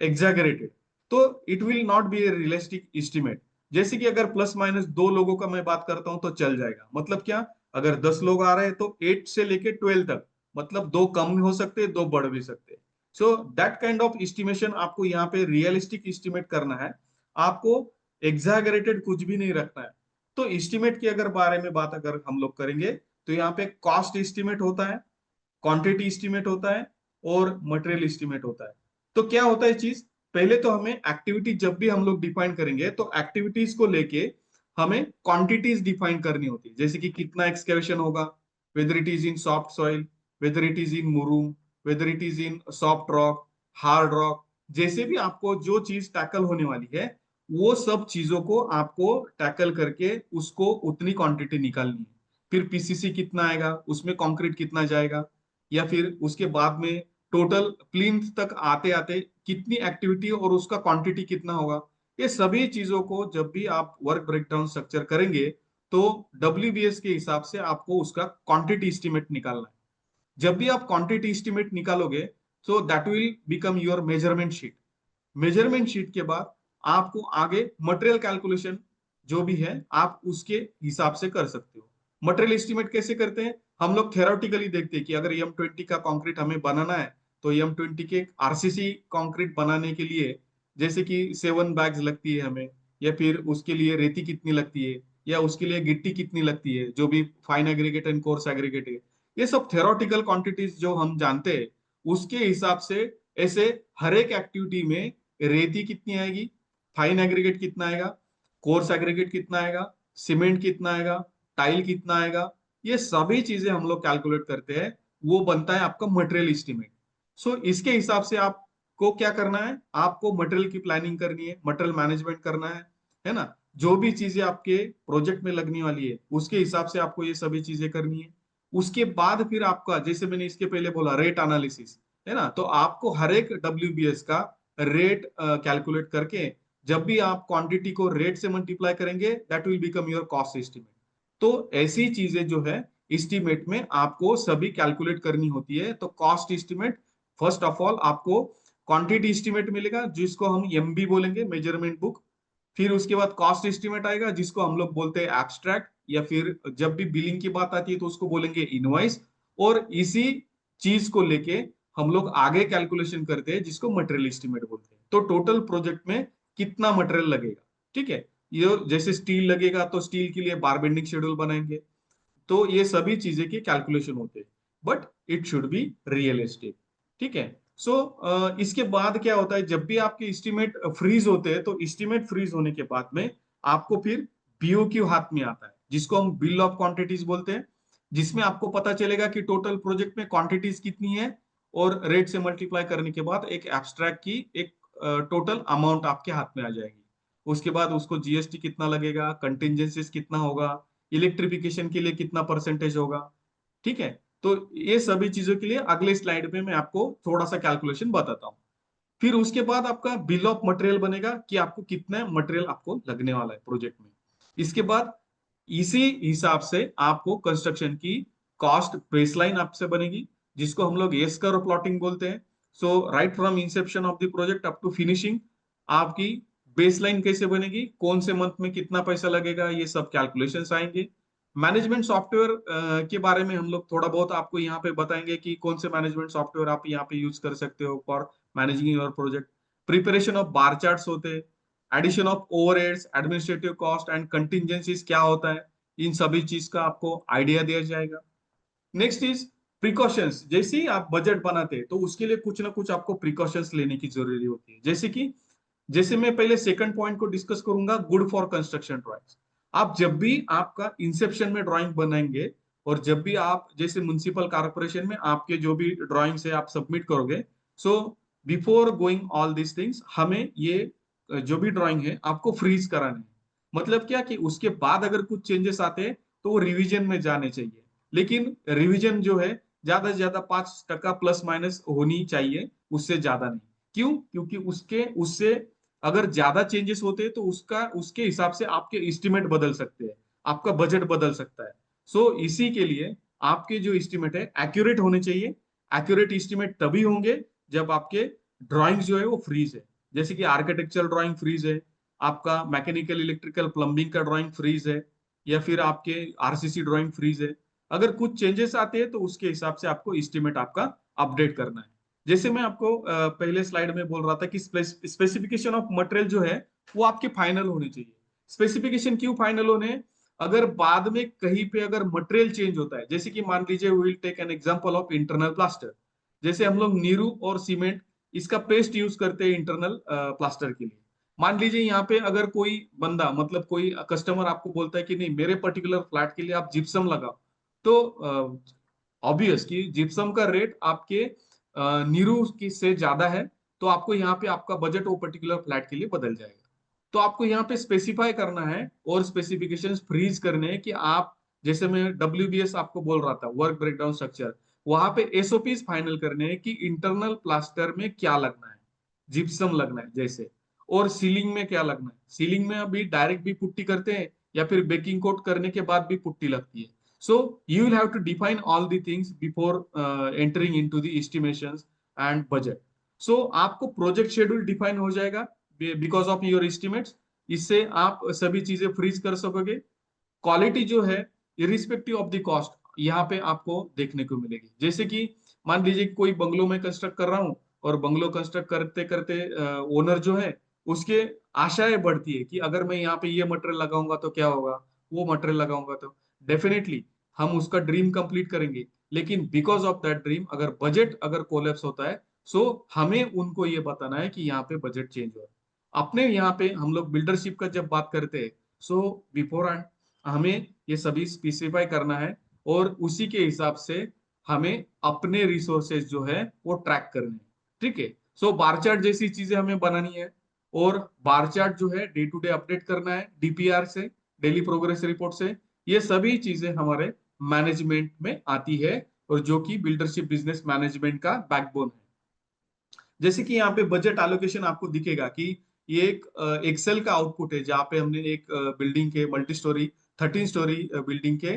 एग्जैगरेटेड। तो it will not be A realistic estimate. जैसे कि अगर प्लस माइनस 2 लोगों का मैं बात करता हूं तो चल जाएगा, मतलब क्या, अगर 10 लोग आ रहे हैं तो 8 से लेके 12 तक, मतलब 2 कम हो सकते हैं, 2 बढ़ भी सकते हैं। So that kind of estimation आपको यहाँ पे रियलिस्टिक एस्टिमेट करना है, आपको एग्जैगरेटेड कुछ भी नहीं रखना है। तो एस्टिमेट के अगर बारे में बात अगर हम लोग करेंगे, तो यहाँ पे कॉस्ट एस्टिमेट होता है, क्वांटिटी एस्टिमेट होता है, और मटेरियल एस्टिमेट होता है। तो क्या होता है चीज, पहले तो हमें एक्टिविटी जब भी हम लोग डिफाइन करेंगे तो एक्टिविटीज को लेके हमें क्वांटिटीज डिफाइन करनी होती है, जैसे कि कितना एक्सकेवेशन होगा, whether it is in soft soil, whether it is in murum, whether it is in soft rock, hard rock, जैसे भी आपको जो चीज टैकल होने वाली है वो सब चीजों को आपको टैकल करके उसको उतनी क्वांटिटी निकालनी है। फिर पीसीसी कितना आएगा, उसमें कंक्रीट कितना जाएगा, या फिर उसके बाद में टोटल प्लिंथ तक आते आते कितनी एक्टिविटी और उसका क्वांटिटी कितना होगा। ये सभी चीजों को जब भी आप वर्क ब्रेकडाउन स्ट्रक्चर करेंगे तो डब्ल्यूबीएस के हिसाब से आपको उसका क्वांटिटी एस्टिमेट निकालना है। जब भी आप क्वांटिटी एस्टिमेट निकालोगे, so that will become your measurement sheet. Measurement sheet के बाद आपको आगे मटेरियल कैलकुलेशन जो भी है आप उसके हिसाब से कर सकते हो। मटेरियल एस्टिमेट कैसे करते हैं, हम लोग थेरोटिकली देखते हैं कि अगर M20 का कंक्रीट हमें बनाना है, तो M20 के आरसीसी कंक्रीट बनाने के लिए जैसे कि 7 बैग्स लगती है हमें, या फिर उसके लिए रेती कितनी लगती है, या उसके लिए गिट्टी कितनी लगती है, जो भी fine aggregate and coarse aggregate है, ये सब थेरोटिकल क्वांटिटीज जो हम जानते हैं उसके हिसाब से ऐसे हर एक एक्टिविटी में रेती कितनी आएगी, फाइन एग्रीगेट कितना आएगा, कोर्स एग्रीगेट कितना आएगा, सीमेंट कितना आएगा, टाइल कितना आएगा, ये सभी चीजें हम लोग कैलकुलेट करते हैं, वो बनता है आपका मटेरियल एस्टिमेट। सो इसके हिसाब से आपको क्या करना है, आपको मटेरियल की प्लानिंग करनी है, मटेरियल मैनेजमेंट करना है ना, जो भी चीजें आपके प्रोजेक्ट में लगने वाली है उसके हिसाब से आपको ये सभी चीजें करनी है। उसके बाद फिर आपका, जैसे मैंने इसके पहले बोला, रेट एनालिसिस है ना, तो आपको हर एक डब्ल्यूबीएस का रेट कैलकुलेट करके जब भी आप क्वांटिटी को रेट से मल्टीप्लाई करेंगे that will become your cost estimate. तो ऐसी चीजें जो है एस्टिमेट में आपको सभी कैलकुलेट करनी होती है। तो cost estimate, first of all आपको क्वांटिटी एस्टिमेट मिलेगा जिसको हम एमबी बोलेंगे, मेजरमेंट बुक। फिर उसके बाद कॉस्ट एस्टिमेट आएगा जिसको हम लोग बोलते हैं एब्स्ट्रैक्ट, या फिर जब भी बिलिंग की बात आती है तो उसको बोलेंगे इनवॉइस। और इसी चीज को लेके हम लोग आगे कैलकुलेशन करते हैं जिसको मटेरियल एस्टिमेट बोलते हैं। तो टोटल प्रोजेक्ट में कितना मटेरियल लगेगा, ठीक है, ये जैसे स्टील लगेगा तो स्टील के लिए बार बेंडिंग शेड्यूल बनाएंगे। तो ये सभी चीजें की कैलकुलेशन होते हैं, but it should be realistic. ठीक है। सो इसके बाद क्या होता है, जब भी आपके एस्टिमेट फ्रीज होते हैं तो एस्टिमेट फ्रीज होने के बाद में आपको फिर बीओक्यू हाथ में आता है, जिसको हम बिल ऑफ क्वांटिटीज बोलते हैं, जिसमें आपको पता चलेगा कि टोटल प्रोजेक्ट में क्वांटिटीज कितनी है, और रेट से मल्टीप्लाई करने के बाद एक एब्स्ट्रैक्ट की एक टोटल अमाउंट आपके हाथ में आ जाएगी। उसके बाद उसको जीएसटी कितना लगेगा, कंटिजेंसीज कितना होगा, इलेक्ट्रिफिकेशन के लिए कितना परसेंटेज होगा। ठीक है। तो ये सभी चीजों के लिए अगले स्लाइड में मैं आपको थोड़ा सा कैलकुलेशन बताता हूँ। फिर उसके बाद आपका बिल ऑफ मटेरियल बनेगा कि आपको कितना मटेरियल आपको लगने वाला है प्रोजेक्ट में। इसके बाद इसी हिसाब से आपको कंस्ट्रक्शन की कॉस्ट बेसलाइन आपसे बनेगी, जिसको हम लोग एस कर्व प्लॉटिंग बोलते हैं। So right from inception of the project up to finishing आपकी बेसलाइन कैसे बनेगी, कौन से मंथ में कितना पैसा लगेगा, ये सब कैलकुलेशंस आएंगे। मैनेजमेंट सॉफ्टवेयर के बारे में हम लोग थोड़ा बहुत आपको यहाँ पे बताएंगे कि कौन से मैनेजमेंट सॉफ्टवेयर आप यहाँ पे यूज कर सकते हो for managing your project. Preparation of bar charts होते हैं, addition of overheads, administrative cost and contingencies क्या होता है, इन सभी चीज का आपको आइडिया दिया जाएगा। Next is precautions. जैसे ही आप बजट बनाते हैं तो उसके लिए कुछ ना कुछ आपको प्रिकॉशंस लेने की जरूरी होती है, जैसे कि जैसे मैं पहले सेकंड पॉइंट को डिस्कस करूंगा, गुड फॉर कंस्ट्रक्शन ड्राइंग्स। आप जब भी आपका इंसेप्शन में ड्राइंग बनाएंगे, और जब भी आप जैसे म्युनिसिपल कॉर्पोरेशन में आपके जो भी ड्राइंग्स है आप सबमिट करोगे, so before going all this things हमें ये जो भी ड्राइंग है आपको फ्रीज करानी है। मतलब क्या कि उसके बाद अगर कुछ चेंजेस आते हैं तो वो रिवीजन में जाने चाहिए, लेकिन रिवीजन जो है ज्यादा से ज्यादा 5% प्लस माइनस होनी चाहिए, उससे ज्यादा नहीं। क्यों? क्योंकि उसके उससे अगर ज्यादा चेंजेस होते हैं तो उसका उसके हिसाब से आपके एस्टिमेट बदल सकते हैं, आपका बजट बदल सकता है। सो इसी के लिए आपके जो एस्टिमेट है एक्यूरेट होने चाहिए। एक्यूरेट एस्टिमेट तभी होंगे जब आपके ड्राइंग जो है वो फ्रीज है। जैसे कि आर्किटेक्चरल ड्राइंग फ्रीज है, आपका मैकेनिकल इलेक्ट्रिकल प्लम्बिंग का ड्राइंग फ्रीज है, या फिर आपके आरसीसी ड्राइंग फ्रीज है। अगर कुछ चेंजेस आते हैं तो उसके हिसाब से आपको एस्टिमेट आपका अपडेट करना है। जैसे मैं आपको पहले स्लाइड में बोल रहा था कि स्पेसिफिकेशन ऑफ मटेरियल जो है वो आपके फाइनल होने चाहिए। स्पेसिफिकेशन क्यों फाइनल होने? अगर बाद में कहीं पे अगर मटेरियल चेंज होता है, जैसे कि मान लीजिए will take an example of internal plaster. जैसे हम लोग नीरू और सीमेंट इसका पेस्ट यूज करते हैं इंटरनल प्लास्टर के लिए। मान लीजिए यहाँ पे अगर कोई बंदा मतलब कोई कस्टमर आपको बोलता है कि नहीं मेरे पर्टिकुलर फ्लैट के लिए आप जिप्सम लगाओ, तो ऑब्वियस कि जिप्सम का रेट आपके नीरू की से ज्यादा है, तो आपको यहाँ पे आपका बजट वो पर्टिकुलर फ्लैट के लिए बदल जाएगा। तो आपको यहाँ पे स्पेसिफाई करना है और स्पेसिफिकेशंस फ्रीज करने हैं कि आप, जैसे मैं डब्ल्यूबीएस आपको बोल रहा था, वर्क ब्रेकडाउन स्ट्रक्चर, वहां पे एसओपीज फाइनल करने हैं कि इंटरनल प्लास्टर में क्या लगना है, जिप्सम लगना है जैसे, और सीलिंग में क्या लगना है। सीलिंग में अभी डायरेक्ट भी पुट्टी करते हैं या फिर बेकिंग कोट करने के बाद भी पुट्टी लगती है। So you will have to define all the things before entering into the estimations and budget. So आपको प्रोजेक्ट शेड्यूल डिफाइन हो जाएगा बिकॉज ऑफ योर एस्टिमेट्स। इससे आप सभी चीजें फ्रीज कर सकोगे। क्वालिटी जो है इरिस्पेक्टिव ऑफ द कॉस्ट यहाँ पे आपको देखने को मिलेगी। जैसे कि मान लीजिए कोई बंगलो में कंस्ट्रक्ट कर रहा हूँ, और बंगलो कंस्ट्रक्ट करते करते ओनर जो है उसके आशाएं बढ़ती है कि अगर मैं यहाँ पे ये मटेरियल लगाऊंगा तो क्या होगा, वो मटेरियल लगाऊंगा तो डेफिनेटली हम उसका ड्रीम कंप्लीट करेंगे। लेकिन बिकॉज ऑफ दैट ड्रीम अगर बजट अगर कोलैप्स होता है, सो हमें उनको ये बताना है कि यहाँ पे बजट चेंज हो रहा है। अपने यहाँ पे हम लोग बिल्डरशिप का जब बात करते हैं, सो बिफोर हमें ये सभी स्पेसिफाई करना है, और उसी के हिसाब से हमें अपने रिसोर्सेज जो है वो ट्रैक करने हैं। ठीक है। सो बार चार्ट जैसी चीजें हमें बनानी है, और बार चार्ट जो है डे टू डे अपडेट करना है डीपीआर से, डेली प्रोग्रेस रिपोर्ट से। ये सभी चीजें हमारे मैनेजमेंट में आती है, और जो कि बिल्डरशिप बिजनेस मैनेजमेंट का बैकबोन है। जैसे कि यहाँ पे बजट एलोकेशन आपको दिखेगा कि ये एक एक्सेल का आउटपुट है, जहाँ पे हमने एक बिल्डिंग के मल्टी स्टोरी 13 स्टोरी बिल्डिंग के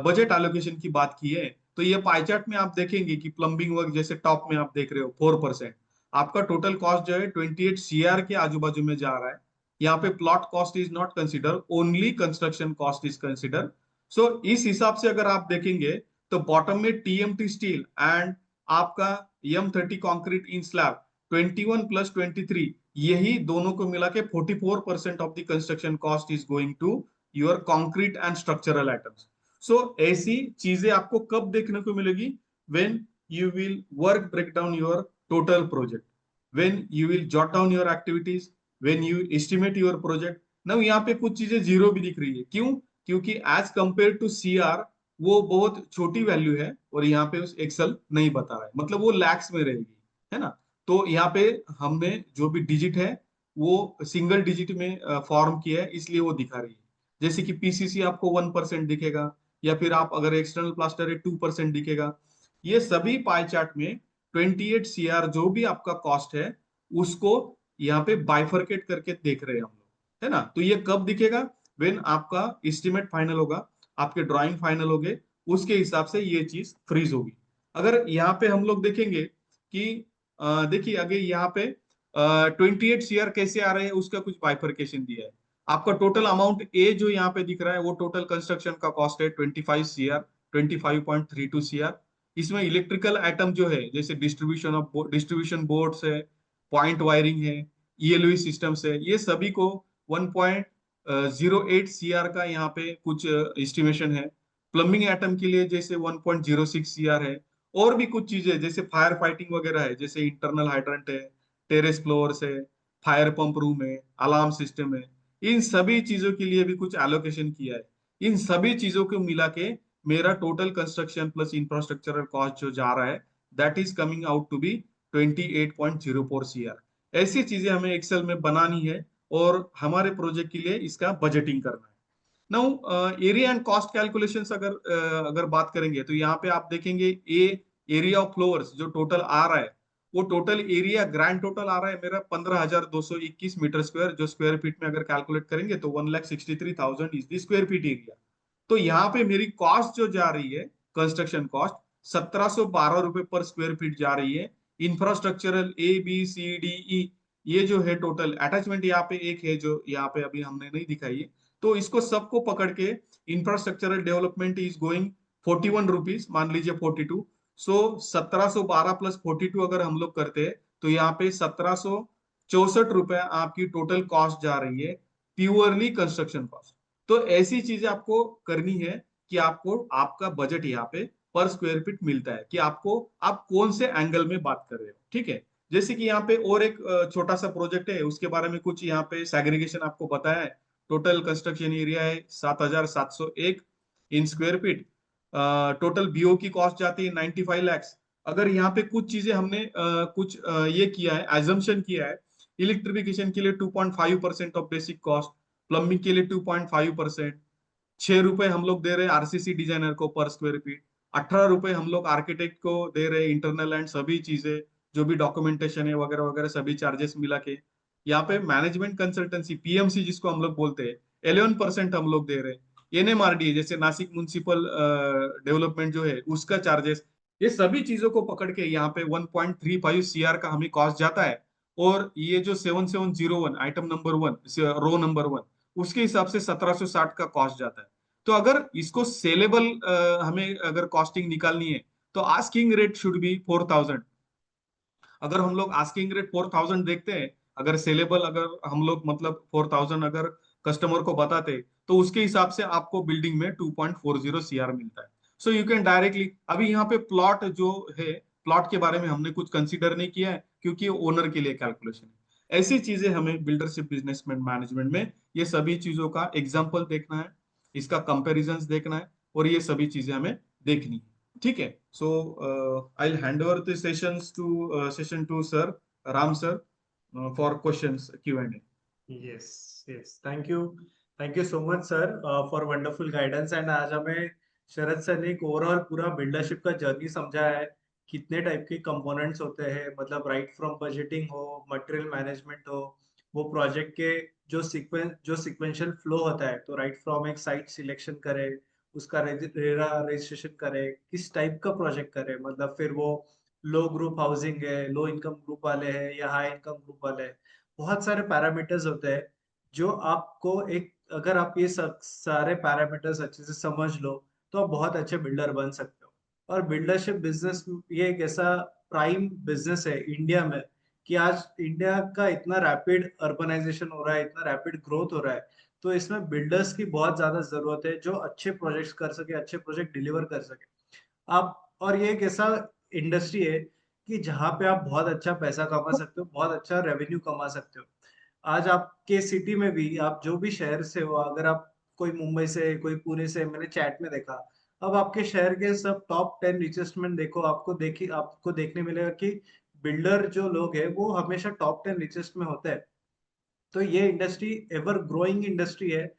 बजट एलोकेशन की बात की है। तो ये पाई चार्ट में आप देखेंगे कि प्लम्बिंग वर्क जैसे टॉप में आप देख रहे हो 4%, आपका टोटल कॉस्ट जो है 28 CR के आजू बाजू में जा रहा है। यहाँ पे plot cost is not consider, only construction cost is consider. So इस हिसाब से अगर आप देखेंगे तो बॉटम में टीएमटी स्टील एंड आपका M30 कंक्रीट इन स्लैब 21 + 23 यही दोनों को मिला के 44% of the construction cost is going to your concrete and structural items. So ऐसी चीजें आपको कब देखने को मिलेगी? When you will work break down your total project, when you will jot down your activities, when you estimate your project. ना यहाँ पे कुछ चीजें जीरो भी दिख रही है, क्यों? क्योंकि एज कंपेयर टू सीआर वो बहुत छोटी वैल्यू है, और यहाँ पे उस एक्सेल नहीं बता रहा है, मतलब वो लैक्स में रहेगी, है ना। तो यहाँ पे हमने जो भी डिजिट है वो सिंगल डिजिट में फॉर्म किया है, इसलिए वो दिखा रही है। जैसे कि पीसीसी आपको 1% दिखेगा, या फिर आप अगर एक्सटर्नल प्लास्टर है 2% दिखेगा। ये सभी पाई चार्ट में 28 CR जो भी आपका कॉस्ट है उसको यहाँ पे बाइफरकेट करके देख रहे हैं हम लोग, है ना। तो ये कब दिखेगा? व्हेन आपका एस्टिमेट फाइनल होगा, आपके ड्राइंग फाइनल हो गए, उसके हिसाब से ये चीज फ्रीज होगी। अगर यहाँ पे हम लोग देखेंगे कि देखिए अगर यहाँ पे 28 CR कैसे आ रहे हैं, उसका कुछ बाइफरकेशन दिया है। आपका टोटल अमाउंट ए जो यहाँ पे दिख रहा है वो टोटल कंस्ट्रक्शन का कॉस्ट है 25 CR, 25.32 CR। इसमें इलेक्ट्रिकल आइटम जो है जैसे डिस्ट्रीब्यूशन बोर्ड्स है, पॉइंट वायरिंग है, ईएलओ सिस्टम्स है, ये सभी को 1.08 CR का यहाँ पे कुछ एस्टिमेशन है। प्लम्बिंग आइटम के लिए जैसे 1.06 CR है। और भी कुछ चीजें जैसे फायर फाइटिंग वगैरह है, जैसे इंटरनल हाइड्रेंट है, टेरेस फ्लोर्स है, फायर पंप रूम है, अलार्म सिस्टम है, इन सभी चीजों के लिए भी कुछ एलोकेशन किया है। इन सभी चीजों को मिला के मेरा total construction plus infrastructural cost जो जा रहा है that is coming out to be 28.04 CR। ऐसी चीजें हमें एक्सेल में बनानी है और हमारे प्रोजेक्ट के लिए इसका बजटिंग करना है। Now area and cost calculations अगर बात करेंगे तो यहाँ पे आप देखेंगे ए एरिया ऑफ फ्लोर्स जो टोटल आ रहा है, वो टोटल एरिया ग्रैंड टोटल आ रहा है मेरा 15,221 मीटर स्क्वायर, जो स्क्वायर फीट में अगर कैलकुलेट करेंगे तो 1,63,000 is the square feet area. तो यहाँ पे मेरी कॉस्ट जो जा रही है, कंस्ट्रक्शन कॉस्ट 1,712 रुपए पर स्क्वायर फीट जा रही है। इंफ्रास्ट्रक्चरल ABCDE ये जो है टोटल अटैचमेंट यहाँ पे एक है जो यहाँ पे अभी हमने नहीं दिखाई है, तो इसको सबको पकड़ के infrastructural development is going 41 rupees, मान लीजिए 42। सो 1,712 प्लस 42 अगर हम लोग करते हैं तो यहाँ पे 1,764 रुपए आपकी टोटल कॉस्ट जा रही है, प्योरली कंस्ट्रक्शन कॉस्ट। तो ऐसी चीजें आपको करनी है कि आपको आपका बजट यहाँ पे पर स्क्वायर फीट मिलता है कि आपको आप कौन से एंगल में बात कर रहे हो, ठीक है। जैसे कि यहाँ पे और एक छोटा सा प्रोजेक्ट है, उसके बारे में कुछ यहाँ पे सेग्रीगेशन आपको बताया है। टोटल कंस्ट्रक्शन एरिया है 7,701 इन स्क्वायर फीट। टोटल बीओ की कॉस्ट जाती है 95 lakhs। अगर यहाँ पे कुछ चीजें हमने कुछ ये किया है, एजम्पशन किया है, इलेक्ट्रिफिकेशन के लिए 2.5% ऑफ बेसिक कॉस्ट, प्लम्बिंग के लिए 2.5%, 6 रुपए हम लोग दे रहे हैं आरसीसी डिजाइनर को पर स्क्वायर फीट, 18 रुपए हम लोग आर्किटेक्ट को दे रहे हैं, इंटरनल एंड सभी चीजें जो भी डॉक्यूमेंटेशन है वगैरह वगैरह सभी चार्जेस मिला के। यहाँ पे मैनेजमेंट कंसल्टेंसी पीएमसी जिसको हम लोग बोलते हैं 11% हम लोग दे रहे हैं। एनएमआरडी जैसे नासिक म्युनिसिपल डेवलपमेंट जो है उसका चार्जेस, ये सभी चीजों को पकड़ के यहाँ पे 1.35 CR का हमें कॉस्ट जाता है। और ये जो 7701 आइटम नंबर 1 रो नंबर 1, उसके हिसाब से 1,760 का कॉस्ट जाता है। तो अगर इसको सेलेबल हमें अगर कॉस्टिंग निकालनी है तो आस्किंग रेट शुड बी 4,000। अगर हम लोग आस्किंग रेट 4,000 देखते हैं, अगर सेलेबल अगर हम लोग मतलब 4,000 अगर कस्टमर को बताते, तो उसके हिसाब से आपको बिल्डिंग में 2.40 CR मिलता है। सो यू कैन डायरेक्टली, अभी यहाँ पे प्लॉट जो है, प्लॉट के बारे में हमने कुछ कंसीडर नहीं किया है क्योंकि ओनर के लिए कैलकुलेशन है। ऐसी चीजें हमें बिल्डरशिप बिजनेस मैनेजमेंट में ये सभी चीजों का एग्जाम्पल देखना है, इसका कंपेरिजन देखना है, और ये सभी चीजें हमें देखनी है, ठीक है। So I hand over the session to sir Ram sir for questions Q&A। Yes, yes. Thank you so much, sir, for wonderful guidance. And आज हमें शरद सर ने एक ओवरऑल पूरा बिल्डरशिप का जर्नी समझाया है। कितने टाइप के कंपोनेंट्स होते हैं, मतलब राइट फ्रॉम बजटिंग हो, मटेरियल मैनेजमेंट हो, वो प्रोजेक्ट के जो सिक्वेंशियल फ्लो होता है, तो राइट फ्रॉम एक साइट सिलेक्शन करे, उसका रेरा रजिस्ट्रेशन करे, किस टाइप का प्रोजेक्ट करे, मतलब फिर वो लो ग्रुप हाउसिंग है, लो इनकम ग्रुप वाले हैं या हाई इनकम ग्रुप वाले हैं, बहुत सारे पैरामीटर्स होते हैं जो आपको एक, अगर आप ये सब सारे पैरामीटर्स अच्छे से समझ लो तो आप बहुत अच्छे बिल्डर बन सकते हो। और बिल्डरशिप बिजनेस ये एक ऐसा प्राइम बिजनेस है इंडिया में कि आज इंडिया का इतना रैपिड अर्बनाइजेशन हो रहा है, इतना रैपिड ग्रोथ हो रहा है, तो इसमें बिल्डर्स की बहुत ज्यादा जरूरत है जो अच्छे प्रोजेक्ट्स कर सके, अच्छे प्रोजेक्ट डिलीवर कर सके। आप और ये एक ऐसा इंडस्ट्री है कि जहाँ पे आप बहुत अच्छा पैसा कमा सकते हो, बहुत अच्छा रेवेन्यू कमा सकते हो। आज आपके सिटी में भी, आप जो भी शहर से हो, अगर आप कोई मुंबई से, कोई पुणे से, मैंने चैट में देखा, अब आपके शहर के सब टॉप 10 रिचेस्ट मैन देखो, आपको देखने मिलेगा कि बिल्डर जो लोग हैं वो हमेशा टॉप 10 रिचेस्ट में होते हैं। तो ये इंडस्ट्री एवर ग्रोइंग इंडस्ट्री है।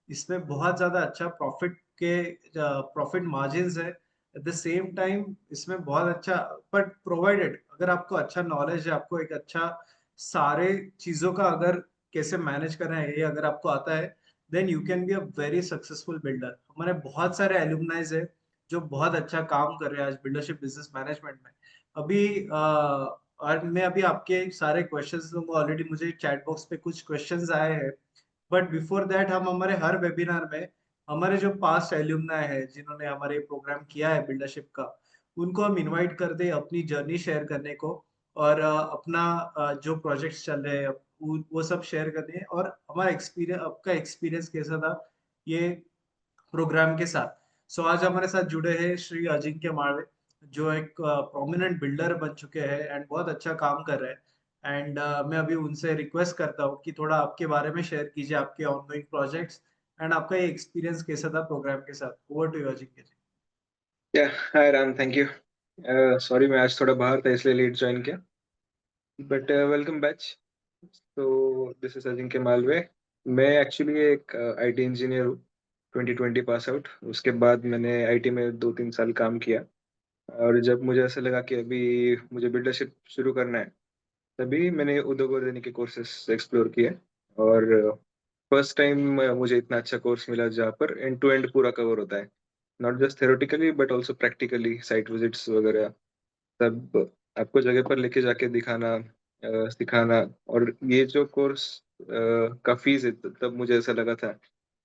इसमें बहुत ज्यादा अच्छा प्रॉफिट मार्जिन्स है। एट द सेम टाइम इसमें बहुत अच्छा, बट प्रोवाइडेड अगर आपको अच्छा नॉलेज है, आपको एक अच्छा सारे चीजों का अगर कैसे मैनेज करना है ये अगर आपको आता है, then you can be a very successful builder. हमारे बहुत सारे एल्यूमनाइज है जो बहुत अच्छा काम कर रहे हैं आज बिल्डरशिप बिजनेस मैनेजमेंट में। अभी और मैं अभी आपके सारे क्वेश्चंस दूंगा, ऑलरेडी मुझे चैट बॉक्स पे कुछ क्वेश्चंस आए हैं। बट बिफोर दैट हम हमारे हर वेबिनार में हमारे जो पास्ट एल्यूमनाई है जिन्होंने हमारे प्रोग्राम किया है बिल्डरशिप का, उनको हम इनवाइट करते हैं अपनी जर्नी शेयर करने को, और अपना जो प्रोजेक्ट्स चल रहे हैं वो सब शेयर करने हैं, और हमारा एक्सपीरियंस, आपका एक्सपीरियंस कैसा था ये प्रोग्राम के साथ। सो आज हमारे साथ जुड़े हैं श्री अजिंक्य माळवे, जो एक प्रोमिनेंट बिल्डर बन चुके हैं एंड बहुत अच्छा काम कर रहे हैं। एंड मैं अभी उनसे रिक्वेस्ट करता हूँ कि थोड़ा आपके बारे में शेयर कीजिए, आपके ऑनगोइंग प्रोजेक्ट्स एंड आपका ये एक्सपीरियंस कैसा था प्रोग्राम के साथ। ओवर टू यू अजिंक्य जी। या हाय राम, थैंक यू। सॉरी मैं आज थोड़ा बाहर था इसलिए लेट ज्वाइन किया, बट वेलकम बैच। तो दिस इज अजिंक्य मालवे। मैं एक्चुअली एक आईटी इंजीनियर हूँ। 2020 पास आउट। उसके बाद मैंने आईटी में 2-3 साल काम किया, और जब मुझे ऐसा लगा कि अभी मुझे बिल्डरशिप शुरू करना है, तभी मैंने उद्योग के कोर्सेस एक्सप्लोर किए। और फर्स्ट टाइम मुझे इतना अच्छा कोर्स मिला जहाँ पर एंड टू एंड पूरा कवर होता है, not just theoretically but also practically, site visits वगैरह सब आपको जगह पर लेके जाके दिखाना, सिखाना। और ये जो कोर्स का फीस है, तब मुझे ऐसा लगा था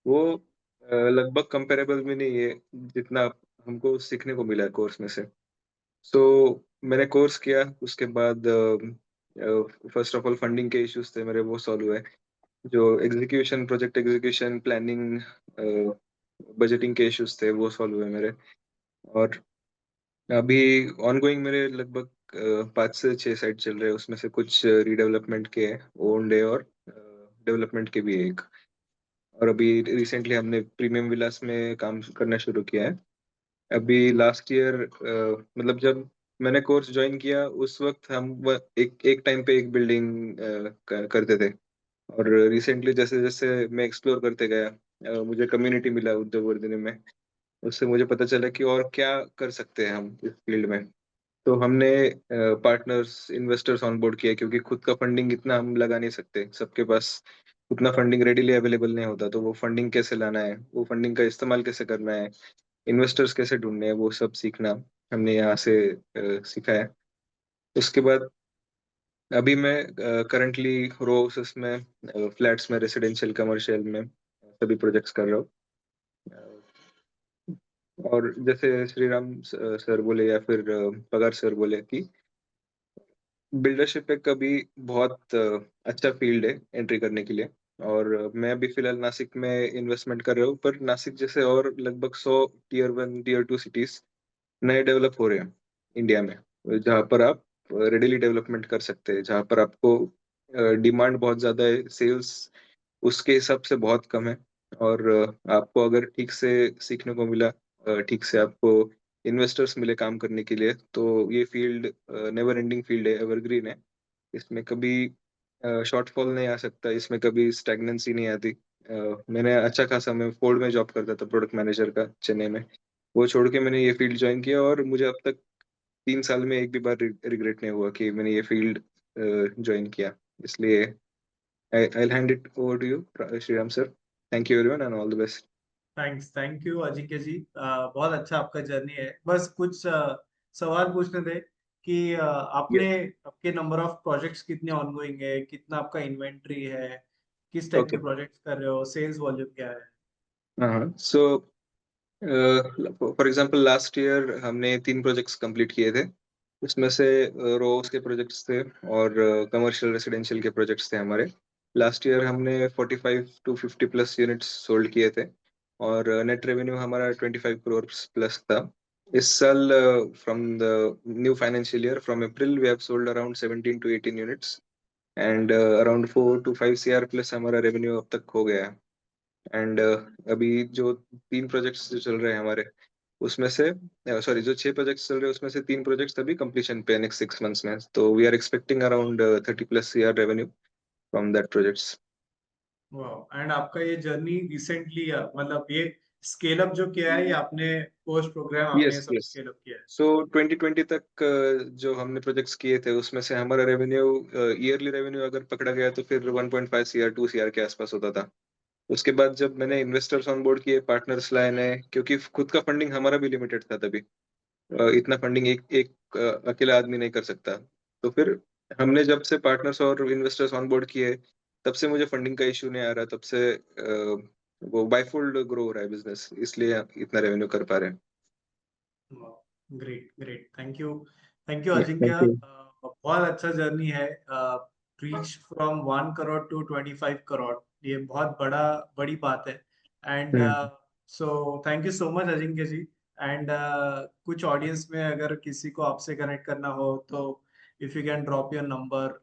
वो लगभग कंपेरेबल भी नहीं है जितना हमको सीखने को मिला है कोर्स में से। सो मैंने कोर्स किया, उसके बाद फर्स्ट ऑफ ऑल फंडिंग के इश्यूज थे मेरे, वो सॉल्व हुए। जो execution, project execution, planning, budgeting के इश्यूज थे, वो सॉल्व हुए मेरे। और अभी ऑनगोइंग मेरे लगभग 5 से 6 साइट चल रहे हैं, उसमें से कुछ रीडेवलपमेंट के हैं, ओन्ड है, और डेवलपमेंट के भी है एक। और अभी रिसेंटली हमने प्रीमियम विलास में काम करना शुरू किया है। अभी लास्ट ईयर, मतलब जब मैंने कोर्स ज्वाइन किया उस वक्त हम एक एक टाइम पे एक बिल्डिंग करते थे। और रिसेंटली जैसे जैसे मैं एक्सप्लोर करते गया, मुझे कम्युनिटी मिला उद्योग वर्धन में। उससे मुझे पता चला कि और क्या कर सकते हैं हम इस फील्ड में। तो हमने पार्टनर्स, इन्वेस्टर्स ऑन बोर्ड किया, क्योंकि खुद का फंडिंग इतना हम लगा नहीं सकते, सबके पास उतना फंडिंग रेडीली अवेलेबल नहीं होता। तो वो फंडिंग कैसे लाना है, वो फंडिंग का इस्तेमाल कैसे करना है, इन्वेस्टर्स कैसे ढूंढने हैं, वो सब सीखना हमने यहाँ से सीखा है। उसके बाद अभी मैं करंटली रो हाउसेस में, फ्लैट्स में, रेसिडेंशियल कमर्शियल में सभी प्रोजेक्ट्स कर रहा हूँ। और जैसे श्रीराम सर बोले या फिर पगार सर बोले कि बिल्डरशिप एक कभी बहुत अच्छा फील्ड है एंट्री करने के लिए। और मैं अभी फिलहाल नासिक में इन्वेस्टमेंट कर रहा हूँ, पर नासिक जैसे और लगभग 100 टीयर 1 टीयर 2 सिटीज नए डेवलप हो रहे हैं इंडिया में, जहाँ पर आप रेडिली डेवलपमेंट कर सकते हैं, जहाँ पर आपको डिमांड बहुत ज़्यादा है, सेल्स उसके हिसाब से बहुत कम है। और आपको अगर ठीक से सीखने को मिला, ठीक से आपको इन्वेस्टर्स मिले काम करने के लिए, तो ये फील्ड नेवर एंडिंग फील्ड है, एवरग्रीन है। इसमें कभी शॉर्टफॉल नहीं आ सकता, इसमें कभी स्टैग्नेंसी नहीं आती। मैंने अच्छा खासा, मैं फोर्ड में जॉब करता था प्रोडक्ट मैनेजर का, चेन्नई में। वो छोड़ के मैंने ये फील्ड ज्वाइन किया, और मुझे अब तक 3 साल में एक भी बार रिग्रेट नहीं हुआ कि मैंने ये फील्ड ज्वाइन किया। इसलिए I'll hand it over to you, Sriram sir. Thank you everyone and all the best. Thanks, thank you Ajinkya ji. बहुत अच्छा आपका जर्नी है। बस कुछ सवाल पूछने थे कि Yes. आपने, आपके नंबर ऑफ प्रोजेक्ट्स कितने ऑनगोइंग है, कितना आपका इन्वेंट्री है, किस टाइप के Okay. प्रोजेक्ट्स कर रहे हो, सेल्स वॉल्यूम क्या है। So, for example last year हमने 3 प्रोजेक्ट्स कंप्लीट किए थे। उसमें से रोज के प्रोजेक्ट्स थे और कमर्शियल रेसिडेंशियल के प्रोजेक्ट्स थे हमारे। लास्ट ईयर हमने 45 to 50 प्लस यूनिट्स सोल्ड किए थे और नेट रेवेन्यू हमारा 25 करोड़ प्लस था। इस साल from the new financial year from April we have sold around 17 to 18 units and around 4 to 5 CR plus हमारा रेवेन्यू अब तक हो गया है। एंड अभी जो 3 प्रोजेक्ट्स जो चल रहे हैं हमारे, उसमें से सॉरी जो 6 प्रोजेक्ट्स चल रहे हैं उसमें से 3 प्रोजेक्ट्स अभी कंप्लीशन पे नेक्स्ट 6 मंथ्स में, तो we are expecting around 30 plus CR revenue from that projects. वाह। एंड आपका ये जर्नी रिसेंटली मतलब ये स्केल अप जो किया है, ये आपने पोस्ट प्रोग्राम आपने यस ये सब यस। स्केल अप किया है? सो 2020 तक जो हमने प्रोजेक्ट्स किए थे उसमें से हमारा रेवेन्यू, ईयरली रेवेन्यू अगर पकड़ा गया तो फिर 1.5 CR 2 CR के आसपास होता था। उसके बाद जब मैंने इन्वेस्टर्स ऑन बोर्ड किए, पार्टनर्स लाए नए, क्योंकि खुद का फंडिंग हमारा भी लिमिटेड था तभी, इतना फंडिंग एक एक अकेला आदमी नहीं कर सकता। तो फिर हमने जब से पार्टनर्स और इन्वेस्टर्स ऑन बोर्ड किए, तब से मुझे फंडिंग का इशू नहीं आ रहा, तब से वो बायफोल्ड ग्रो हो रहा है बिजनेस, इसलिए इतना रेवेन्यू कर पा रहे हैं। Great great, thank you thank Ajinkya. You. बहुत अच्छा जर्नी है। Reach from 1 crore to 25 crore, ये बहुत बड़ी बात है। And hmm. So thank you so much Ajinkya ji. And कुछ ऑडियंस में अगर किसी को आपसे कनेक्ट करना हो तो if you can drop your number,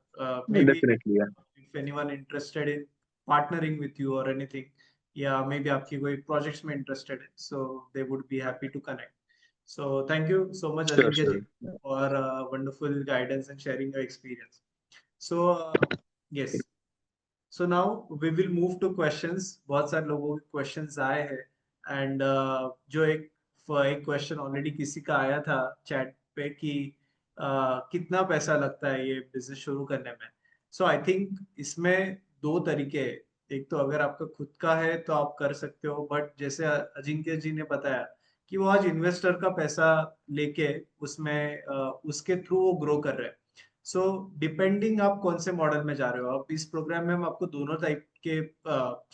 maybe definitely yeah. If anyone interested in partnering with you और एनीथिंग, या मे बी आपकी कोई प्रोजेक्ट्स में इंटरेस्टेड है, so they would be happy to connect. So thank you so much, sure Ajinkya ji, sure. for wonderful guidance and sharing your experience. So yes, so now we will move to questions. बहुत सारे लोगों के questions आए हैं, and जो एक question already किसी का आया था chat पे कि कितना पैसा लगता है ये business शुरू करने में. So I think इसमें दो तरीके हैं. एक तो अगर आपका खुद का है तो आप कर सकते हो, बट जैसे अजिंक्य जी ने बताया कि वो आज इन्वेस्टर का पैसा लेके उसमें उसके थ्रू वो ग्रो कर रहे हैं. सो डिपेंडिंग आप कौन से मॉडल में जा रहे हो. अब इस प्रोग्राम में हम आपको दोनों टाइप के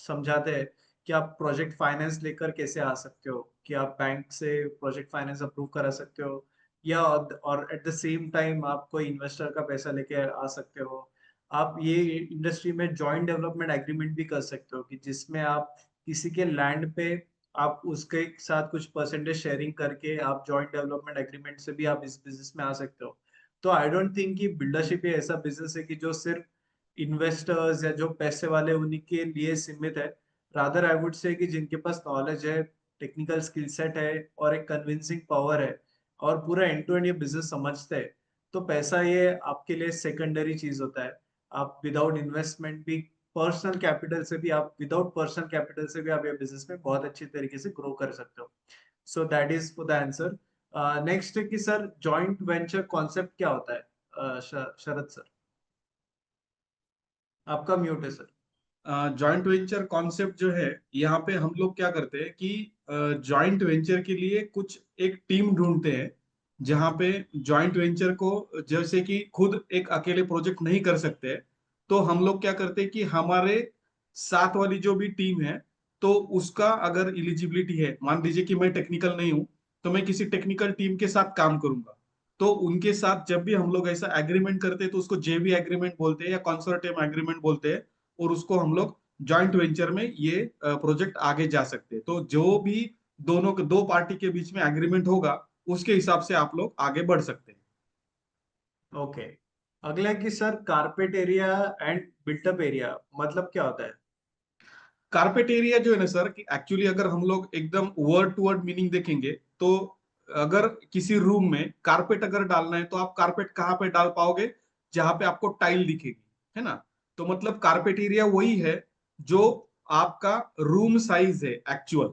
समझाते हैं कि आप प्रोजेक्ट फाइनेंस लेकर कैसे आ सकते हो, कि आप बैंक से प्रोजेक्ट फाइनेंस अप्रूव करा सकते हो, या और एट द सेम टाइम आप कोई इन्वेस्टर का पैसा लेके आ सकते हो. आप ये इंडस्ट्री में जॉइंट डेवलपमेंट एग्रीमेंट भी कर सकते हो, कि जिसमें आप किसी के लैंड पे आप उसके साथ कुछ परसेंटेज शेयरिंग करके आप जॉइंट डेवलपमेंट एग्रीमेंट से भी आप इस बिजनेस में आ सकते हो. तो आई डोंट थिंक कि बिल्डरशिप ये ऐसा बिजनेस है कि जो सिर्फ इन्वेस्टर्स या जो पैसे वाले उन्हीं के लिए सीमित है. रादर आई वुड से कि जिनके पास नॉलेज है, टेक्निकल स्किल सेट है और एक कन्विंसिंग पावर है और पूरा एंड टू एंड ये बिजनेस समझते हैं, तो पैसा ये आपके लिए सेकेंडरी चीज होता है. आप विदाउट इन्वेस्टमेंट भी, पर्सनल कैपिटल से भी, आप विदाउट पर्सनल कैपिटल से भी आप ये बिजनेस में बहुत अच्छी तरीके से ग्रो कर सकते हो. So that is for the answer. Next है कि सर जॉइंट वेंचर कॉन्सेप्ट क्या होता है? शरद सर, आपका म्यूट है सर. जॉइंट वेंचर कॉन्सेप्ट जो है, यहाँ पे हम लोग क्या करते हैं कि जॉइंट वेंचर के लिए कुछ एक टीम ढूंढते हैं, जहाँ पे जॉइंट वेंचर को, जैसे कि खुद एक अकेले प्रोजेक्ट नहीं कर सकते, तो हम लोग क्या करते हैं कि हमारे साथ वाली जो भी टीम है, तो उसका अगर इलिजिबिलिटी है, मान लीजिए कि मैं टेक्निकल नहीं हूँ, तो मैं किसी टेक्निकल टीम के साथ काम करूंगा, तो उनके साथ जब भी हम लोग ऐसा एग्रीमेंट करते हैं तो उसको जेवी एग्रीमेंट बोलते हैं या कंसोर्टियम एग्रीमेंट बोलते हैं, और उसको हम लोग जॉइंट वेंचर में ये प्रोजेक्ट आगे जा सकते हैं. तो जो भी दोनों के दो पार्टी के बीच में एग्रीमेंट होगा, उसके हिसाब से आप लोग आगे बढ़ सकते हैं. ओके. अगला है कि sir carpet area and built up area मतलब क्या होता है? कारपेट एरिया जो है ना सर, कि एक्चुअली अगर हम लोग एकदम वर्ड टू वर्ड मीनिंग देखेंगे, तो अगर किसी रूम में कारपेट अगर डालना है, तो आप कारपेट कहाँ पे डाल पाओगे? जहां पे आपको टाइल दिखेगी, है ना. तो मतलब कारपेट एरिया वही है जो आपका रूम साइज है एक्चुअल,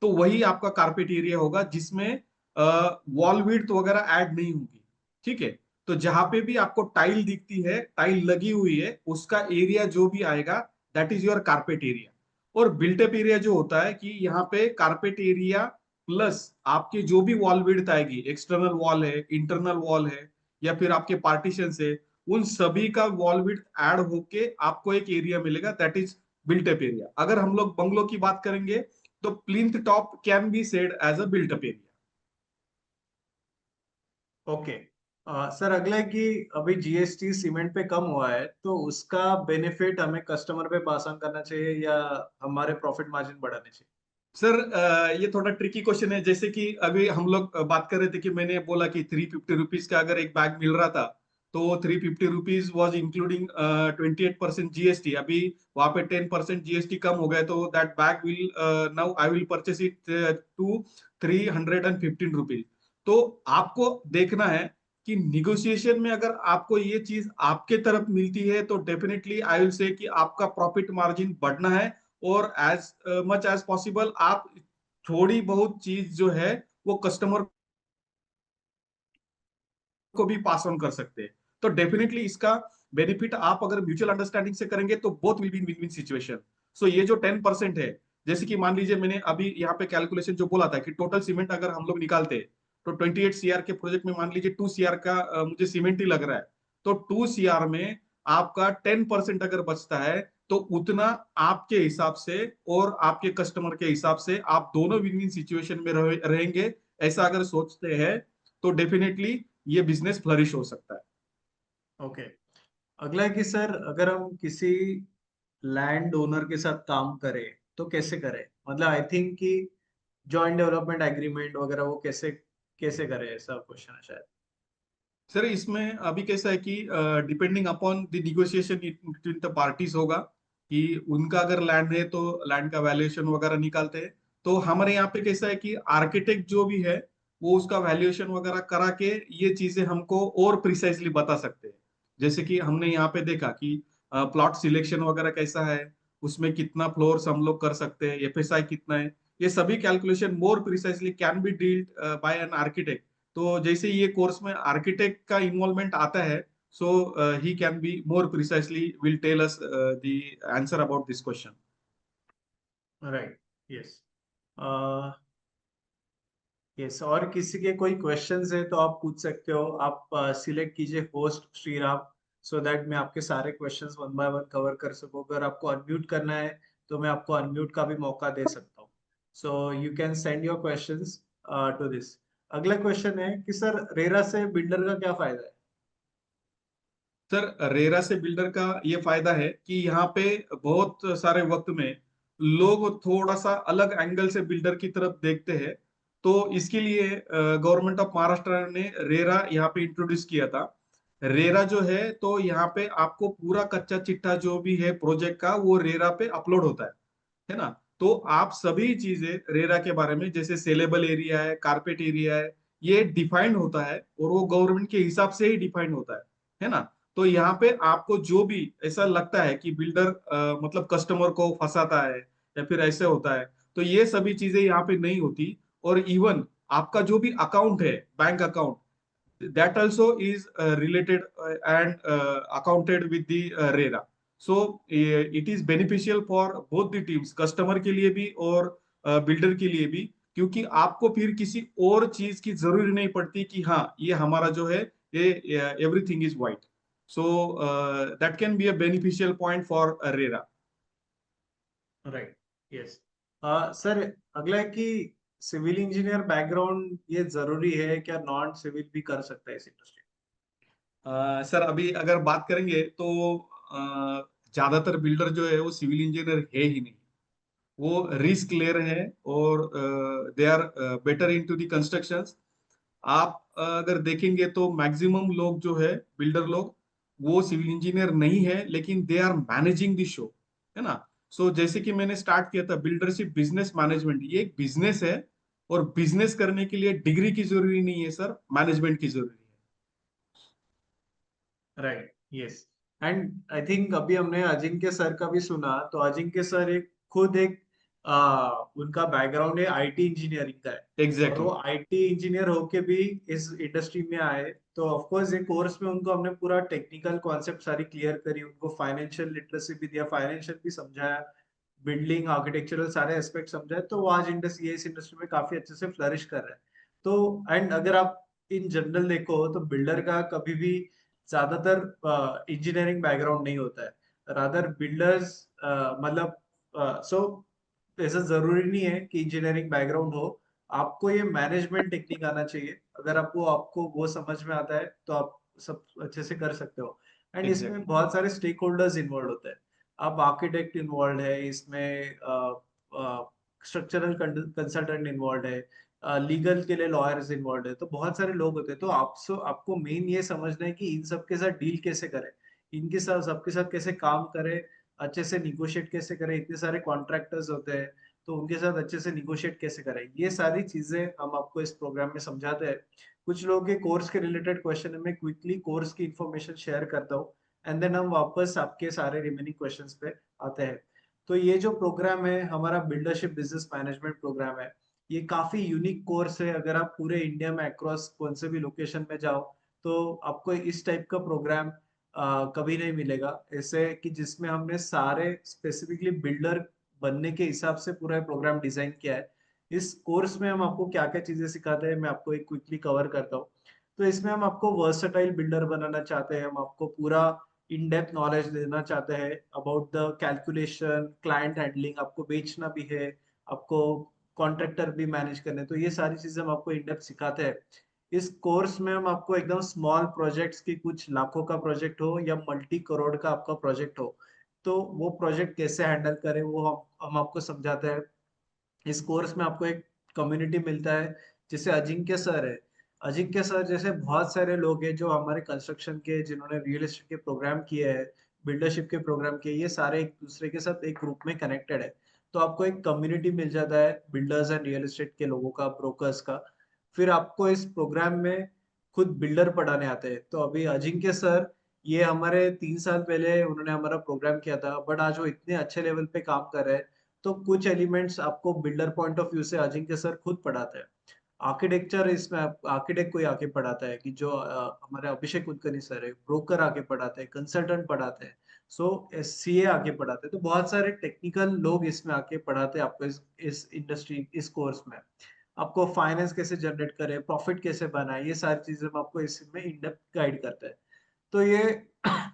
तो वही आपका कारपेट एरिया होगा, जिसमें वॉल विड्थ वगैरह ऐड नहीं होगी. ठीक है. तो जहां पे भी आपको टाइल दिखती है, टाइल लगी हुई है, उसका एरिया जो भी आएगा, that is your carpet area. और बिल्टअप एरिया जो होता है कि यहाँ पे कारपेट एरिया प्लस आपकी जो भी वॉल विड्थ आएगी, एक्सटर्नल वॉल है, इंटरनल वॉल है, या फिर आपके पार्टीशन है, उन सभी का वॉल विड्थ ऐड होके आपको एक एरिया मिलेगा, दैट इज बिल्टअप एरिया. अगर हम लोग बंगलो की बात करेंगे, तो plinth top can be said as a built up area. Okay. Sir अगला है कि अभी जीएसटी सीमेंट पे कम हुआ है, तो उसका बेनिफिट हमें कस्टमर पे पास ऑन करना चाहिए या हमारे प्रॉफिट मार्जिन बढ़ाने चाहिए? सर ये थोड़ा ट्रिकी क्वेश्चन है। जैसे कि अभी हम लोग बात कर रहे थे कि मैंने बोला कि 350 रुपीज का अगर एक बैग मिल रहा था, तो 350 रुपीज वॉज इंक्लूडिंग 28% जीएसटी। अभी वहां पे 10% जीएसटी कम हो गया, तो that bag will now I will purchase it to 315 rupees. तो आपको देखना है कि निगोशिएशन में अगर आपको ये चीज आपके तरफ मिलती है, तो डेफिनेटली आई विल से कि आपका प्रॉफिट मार्जिन बढ़ना है, और एज मच एज पॉसिबल आप थोड़ी बहुत चीज जो है वो कस्टमर को भी पास ऑन कर सकते हैं। तो डेफिनेटली इसका बेनिफिट आप अगर म्यूचुअल अंडरस्टैंडिंग से करेंगे तो both will be win win situation. So ये जो 10% है, जैसे कि मान लीजिए मैंने अभी यहाँ पे कैलकुलेशन जो बोला था कि टोटल सीमेंट अगर हम लोग निकालते हैं, तो 28 CR के प्रोजेक्ट में मान लीजिए 2 CR का मुझे सीमेंट ही लग रहा है। तो 2 CR में आपका 10% अगर बचता है, तो उतना आपके हिसाब से और आपके कस्टमर के हिसाब से आप दोनों विन विन सिचुएशन में रहेंगे। ऐसा अगर सोचते हैं तो डेफिनेटली ये बिजनेस फ्लरिश हो सकता है। ओके। अगला है कि सर अगर हम किसी लैंड ओनर के साथ काम करें तो कैसे करें? मतलब आई थिंक कि जॉइंट डेवलपमेंट एग्रीमेंट वगैरह वो कैसे कैसे करें, ऐसा क्वेश्चन है शायद। सर इसमें अभी कैसा है कि depending upon the negotiation between the parties होगा कि उनका अगर लैंड है तो लैंड का वैल्यूएशन वगैरह निकालते हैं। तो हमारे यहाँ पे कैसा है कि आर्किटेक्ट जो भी है वो उसका वैल्यूएशन वगैरह करा के ये चीजें हमको और प्रिसाइजली बता सकते हैं। जैसे कि हमने यहाँ पे देखा कि प्लॉट सिलेक्शन वगैरह कैसा है, उसमें कितना फ्लोर्स हम लोग कर सकते हैं, एफएसआई कितना है, ये सभी calculation more precisely can be dealt by an architect. तो जैसे ये कोर्स में आर्किटेक्ट का इन्वॉल्वमेंट आता है, so he can be more precisely will tell us the answer about this question. Right. Yes. Yes, और किसी के कोई क्वेश्चंस है तो आप पूछ सकते हो। आप सिलेक्ट कीजिए होस्ट श्रीराम, सो दैट मैं आपके सारे questions one by one cover कर सकूं। अगर आपको अनम्यूट करना है तो मैं आपको अनम्यूट का भी मौका दे सकता हूँ। So you can send your questions to this. अगला क्वेश्चन है कि सर रेरा से बिल्डर का क्या फायदा है? सर रेरा से बिल्डर का ये फायदा है कि यहाँ पे बहुत सारे वक्त में लोग थोड़ा सा अलग एंगल से बिल्डर की तरफ देखते हैं। तो इसके लिए गवर्नमेंट ऑफ महाराष्ट्र ने रेरा यहाँ पे इंट्रोड्यूस किया था। रेरा जो है, तो यहाँ पे आपको पूरा कच्चा चिट्ठा जो भी है प्रोजेक्ट का वो रेरा पे अपलोड होता है ना। तो आप सभी चीजें रेरा के बारे में, जैसे सेलेबल एरिया है, कारपेट एरिया है, ये डिफाइंड होता है और वो गवर्नमेंट के हिसाब से ही डिफाइंड होता है ना। तो यहाँ पे आपको जो भी ऐसा लगता है कि बिल्डर मतलब कस्टमर को फंसाता है या फिर ऐसे होता है, तो ये सभी चीजें यहाँ पे नहीं होती। और इवन आपका जो भी अकाउंट है, bank account, that also is related and accounted with the RERA. So it is beneficial for both the teams, customer के लिए भी और बिल्डर के लिए भी, क्योंकि आपको फिर किसी और चीज की जरूरी नहीं पड़ती कि हाँ ये हमारा जो है ये everything is white. So that can be a beneficial point for RERA. Right. Yes. Sir अगला है कि सिविल इंजीनियर बैकग्राउंड ये जरूरी है क्या? नॉन सिविल भी कर सकता है इस इंडस्ट्री? सर अभी अगर बात करेंगे तो ज्यादातर बिल्डर जो है वो सिविल इंजीनियर है ही नहीं। वो रिस्क ले रहे हैं और they are better into the constructions. आप अगर देखेंगे तो मैक्सिमम लोग जो है बिल्डर लोग, वो सिविल इंजीनियर नहीं है, लेकिन they are managing the show, है ना। सो जैसे कि मैंने स्टार्ट किया था बिल्डरशिप बिजनेस मैनेजमेंट, ये एक बिजनेस है, और बिजनेस करने के लिए डिग्री की जरूरी नहीं है सर, मैनेजमेंट की जरूरी right. Yes. And I think अभी हमने अजिंक्य सर का भी सुना, तो अजिंक्य सर एक खुद एक उनका बैकग्राउंड है आईटी इंजीनियरिंग का है। है। और वो एग्जैक्टली। आईटी इंजीनियर होके भी इस इंडस्ट्री में आए, तो ऑफ कोर्स ये कोर्स में उनको हमने पूरा टेक्निकल कॉन्सेप्ट सारी क्लियर करी, उनको फाइनेंशियल लिटरेसी भी दिया, फाइनेंशियल भी समझाया, बिल्डिंग आर्किटेक्चरल सारे एस्पेक्ट समझाए, तो वो आज इंडस्ट्री इस इंडस्ट्री में काफी अच्छे से फ्लरिश कर रहा है। तो एंड अगर आप इन जनरल देखो तो बिल्डर का कभी भी ज्यादातर इंजीनियरिंग बैकग्राउंड नहीं होता है, रादर बिल्डर्स मतलब सो ऐसा जरूरी नहीं है कि इंजीनियरिंग बैकग्राउंड हो आपको ये मैनेजमेंट टेक्निक आना चाहिए। अगर आपको आपको वो समझ में आता है तो आप सब अच्छे से कर सकते हो। एंड इसमें एग्जैक्टली। बहुत सारे स्टेक होल्डर्स इन्वॉल्व होते हैं। आप आर्किटेक्ट इन्वॉल्व है इसमें, स्ट्रक्चरल कंसल्टेंट इन्वॉल्व है, लीगल के लिए लॉयर्स इन्वॉल्व है, तो बहुत सारे लोग होते हैं। तो आपको मेन ये समझना है कि इन सबके साथ डील कैसे करें, इनके साथ सबके साथ कैसे काम करें, अच्छे से निगोशिएट कैसे करें। इतने सारे कॉन्ट्रैक्टर्स होते हैं तो उनके साथ अच्छे से निगोशिएट कैसे करें, ये सारी चीजें हम आपको इस प्रोग्राम में समझाते हैं। कुछ लोगों के कोर्स के रिलेटेड क्वेश्चन में क्विकली कोर्स की इंफॉर्मेशन शेयर करता हूँ, एंड देन हम वापस आपके सारे रिमेनिंग क्वेश्चंस पे आते हैं। तो ये जो प्रोग्राम है हमारा बिल्डरशिप बिजनेस मैनेजमेंट प्रोग्राम है, ये काफी यूनिक कोर्स है। अगर आप पूरे इंडिया में अक्रॉस कौन से भी लोकेशन में जाओ तो आपको इस टाइप का प्रोग्राम कभी नहीं मिलेगा, ऐसे कि जिसमें हमने सारे स्पेसिफिकली बिल्डर बनने के हिसाब से पूरा प्रोग्राम डिजाइन किया है। इस कोर्स में हम आपको क्या क्या चीजें सिखाते हैं मैं आपको एक क्विकली कवर करता हूँ। तो इसमें हम आपको वर्सटाइल बिल्डर बनाना चाहते हैं, हम आपको पूरा इन डेप्थ नॉलेज देना चाहते हैं about the calculation, client handling, आपको बेचना भी है, आपको कॉन्ट्रैक्टर भी मैनेज करने, तो ये सारी चीजें हम आपको इन डेप्थ सिखाते हैं। इस कोर्स में हम आपको एकदम स्मॉल प्रोजेक्ट्स की, कुछ लाखों का प्रोजेक्ट हो या मल्टी करोड़ का आपका प्रोजेक्ट हो, तो वो प्रोजेक्ट कैसे हैंडल करें वो हम आपको समझाते हैं। इस कोर्स में आपको एक कम्युनिटी मिलता है, जैसे अजिंक्य सर है। अजिंक्य सर जैसे बहुत सारे लोग हैं जो हमारे कंस्ट्रक्शन के, जिन्होंने रियल एस्टेट के प्रोग्राम किए हैं, बिल्डरशिप के प्रोग्राम किए, ये सारे एक दूसरे के साथ एक ग्रुप में कनेक्टेड है। तो आपको एक कम्युनिटी मिल जाता है बिल्डर्स एंड रियल एस्टेट के लोगों का, ब्रोकर्स का। फिर आपको इस प्रोग्राम में खुद बिल्डर पढ़ाने आते हैं। तो अभी अजिंक्य सर, ये हमारे 3 साल पहले उन्होंने हमारा प्रोग्राम किया था, बट आज वो इतने अच्छे लेवल पे काम कर रहे हैं। तो कुछ एलिमेंट्स आपको बिल्डर पॉइंट ऑफ व्यू से अजिंक्य सर खुद पढ़ाते हैं। आर्किटेक्चर इसमें आर्किटेक्ट कोई आके पढ़ाता है कि जो हमारे अभिषेक कुलकर्णी सर है, ब्रोकर आके पढ़ाते हैं, कंसल्टेंट पढ़ाते हैं, सो सीए आके पढ़ाते हैं। तो बहुत सारे टेक्निकल लोग इसमें आके पढ़ाते हैं आपको इस इंडस्ट्री, इस कोर्स में। आपको फाइनेंस कैसे जनरेट करें, प्रॉफिट कैसे बनाए, ये सारी चीजें हम आपको इसमें इन डेप्थ गाइड करते हैं। तो ये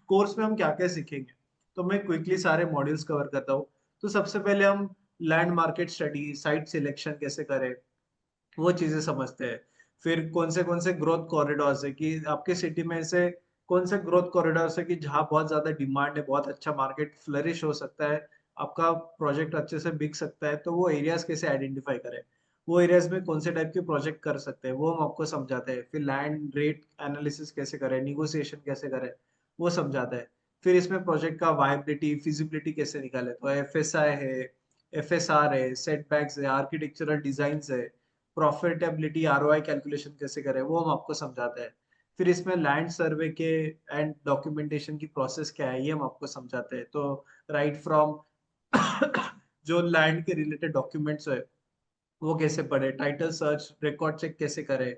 कोर्स में हम क्या क्या सीखेंगे, तो मैं क्विकली सारे मॉड्यूल्स कवर करता हूँ। तो सबसे पहले हम land market study, site selection कैसे करें, वो चीजें समझते हैं। फिर कौन से ग्रोथ कॉरिडोर्स है, कि आपके सिटी में से कौन से ग्रोथ कॉरिडोर्स है कि जहाँ बहुत ज्यादा डिमांड है, बहुत अच्छा मार्केट फ्लरिश हो सकता है, आपका प्रोजेक्ट अच्छे से बिक सकता है, तो वो एरियाज कैसे आइडेंटिफाई करें, वो एरियाज में कौन से टाइप के प्रोजेक्ट कर सकते हैं, वो हम आपको समझाते हैं। फिर लैंड रेट एनालिसिस कैसे करें, निगोशिएशन कैसे करें, वो समझाता है। फिर इसमें प्रोजेक्ट का वायबिलिटी, फिजिबिलिटी कैसे निकाले, तो एफएसआई है, एफएसआर है, सेटबैक्स है, आर्किटेक्चरल डिजाइन है, प्रॉफिटेबिलिटी आरओआई कैलकुलेशन कैसे करें, वो हम आपको समझाते हैं। फिर इसमें लैंड सर्वे के एंड डॉक्यूमेंटेशन की प्रोसेस क्या है, ये हम आपको समझाते हैं। तो राइट फ्रॉम जो लैंड के रिलेटेड डॉक्यूमेंट्स है वो कैसे पढ़े, टाइटल सर्च, रिकॉर्ड चेक कैसे करे,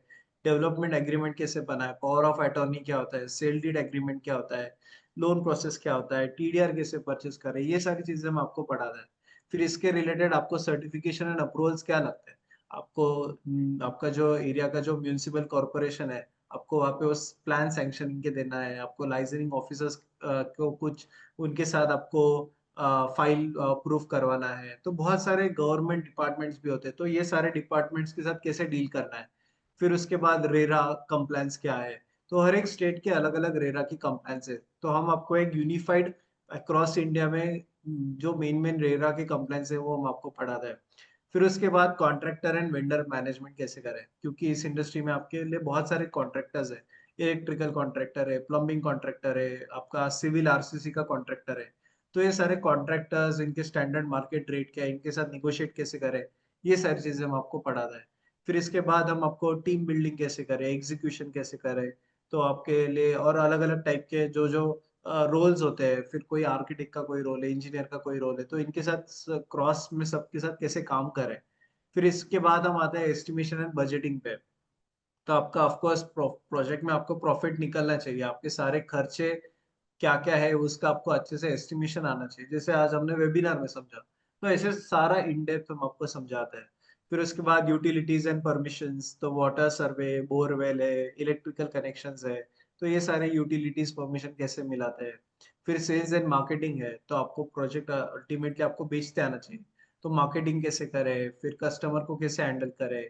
डेवलपमेंट एग्रीमेंट कैसे बनाए, पावर ऑफ अटॉर्नी क्या होता है, सेल डीड एग्रीमेंट क्या होता है, लोन प्रोसेस क्या होता है, टीडीआर कैसे परचेस करे, ये सारी चीजें हम आपको पढ़ाते हैं। फिर इसके रिलेटेड आपको सर्टिफिकेशन एंड अप्रूवल्स क्या लगते हैं, आपको आपका जो एरिया का जो म्यूनिसिपल कॉर्पोरेशन है, आपको वहाँ पे उस प्लान सैंक्शनिंग के देना है, आपको लाइसेंसिंग ऑफिसर्स को कुछ उनके साथ आपको फाइल प्रूफ करवाना है। तो बहुत सारे गवर्नमेंट डिपार्टमेंट्स भी होते हैं, तो ये सारे डिपार्टमेंट्स के साथ कैसे डील करना है। फिर उसके बाद रेरा कंप्लायंस क्या है, तो हर एक स्टेट के अलग अलग रेरा की कंप्लायंस है। तो हम आपको एक यूनिफाइड अक्रॉस इंडिया में जो मेन रेरा के कंप्लायंस है वो हम आपको पढ़ाते हैं। फिर उसके बाद कॉन्ट्रैक्टर एंड वेंडर मैनेजमेंट कैसे करें, क्योंकि इस इंडस्ट्री में आपके लिए बहुत सारे कॉन्ट्रैक्टर्स है। इलेक्ट्रिकल कॉन्ट्रैक्टर है, प्लम्बिंग कॉन्ट्रैक्टर है, आपका सिविल आरसीसी का कॉन्ट्रैक्टर है। तो ये सारे कॉन्ट्रैक्टर्स, इनके स्टैंडर्ड मार्केट रेट क्या है, इनके साथ निगोशिएट कैसे करें, ये सारी चीजें हम आपको पढ़ाते हैं। फिर इसके बाद हम आपको टीम बिल्डिंग कैसे करें, एग्जीक्यूशन कैसे करें, तो आपके लिए और अलग अलग टाइप के जो जो रोल्स होते हैं, फिर कोई आर्किटेक्ट का कोई रोल है, इंजीनियर का कोई रोल है, तो इनके साथ क्रॉस में सबके साथ कैसे काम करें। फिर इसके बाद हम आते हैं एस्टिमेशन एंड बजटिंग पे। तो आपका ऑफकोर्स प्रोजेक्ट में आपको प्रॉफिट निकलना चाहिए, आपके सारे खर्चे क्या क्या है उसका आपको अच्छे से एस्टिमेशन आना चाहिए, जैसे आज हमने वेबिनार में समझा। तो ऐसे सारा इन डेप्थ हम आपको समझाते हैं। फिर उसके बाद यूटिलिटीज एंड परमिशंस, तो वाटर सर्वे, बोरवेल है, इलेक्ट्रिकल कनेक्शंस है, तो ये सारे यूटिलिटीज परमिशन कैसे मिलाते हैं। फिर सेल्स एंड मार्केटिंग है, तो आपको प्रोजेक्ट अल्टीमेटली आपको बेचते आना चाहिए, तो मार्केटिंग कैसे करें, फिर कस्टमर को कैसे हैंडल करें,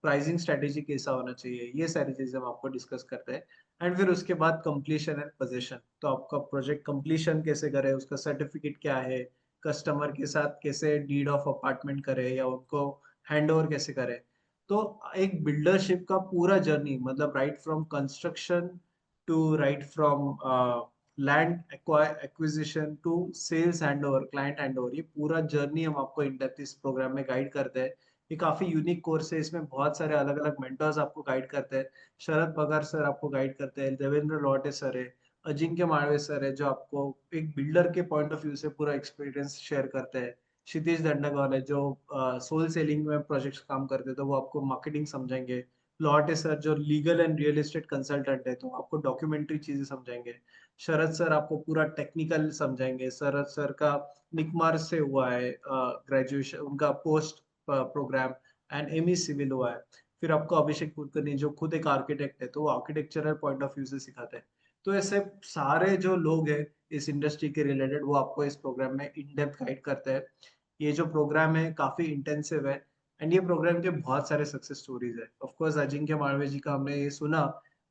प्राइसिंग स्ट्रेटेजी कैसा होना चाहिए, ये सारी चीजें हम आपको डिस्कस करते हैं। एंड फिर उसके बाद कंप्लीशन एंड पोजीशन, तो आपका प्रोजेक्ट कंप्लीशन कैसे करे, उसका सर्टिफिकेट क्या है, कस्टमर के साथ कैसे डीड ऑफ अपार्टमेंट करे या उनको हैंड ओवर कैसे करे। तो एक बिल्डरशिप का पूरा जर्नी, मतलब right from construction to right from land acquisition to sales handover, client handover, ये पूरा जर्नी हम आपको इन डेप्थ इस प्रोग्राम में गाइड करते हैं। ये काफी यूनिक कोर्स है, इसमें बहुत सारे अलग अलग मेंटर्स आपको गाइड करते हैं। शरद पगार सर आपको गाइड करते हैं, देवेंद्र लॉटे सर है, अजिंक्य माळवे सर है जो आपको एक बिल्डर के पॉइंट ऑफ व्यू से पूरा एक्सपीरियंस शेयर करते हैं। क्षितिज दंडगौल है जो सोल सेलिंग में प्रोजेक्ट्स काम करते हैं, तो वो आपको मार्केटिंग समझाएंगे। लॉटे सर जो legal and real estate consultant है, तो आपको डॉक्यूमेंट्री चीजें समझाएंगे। शरद सर आपको पूरा टेक्निकल समझाएंगे। शरद सर का निकमार से हुआ है ग्रेजुएशन, उनका post program and ME civil हुआ है। फिर आपको अभिषेक कुलकर्णी जो खुद एक आर्किटेक्ट है, तो वो आर्किटेक्चरल पॉइंट ऑफ व्यू से सिखाते हैं। तो ऐसे सारे जो लोग हैं इस इंडस्ट्री के रिलेटेड, वो आपको इस प्रोग्राम में इन डेप्थ गाइड करते हैं। ये जो प्रोग्राम है काफी इंटेंसिव है एंड ये प्रोग्राम के बहुत सारे सक्सेस स्टोरीज है। ऑफ कोर्स अजिंक्य माळवे जी का हमने ये सुना,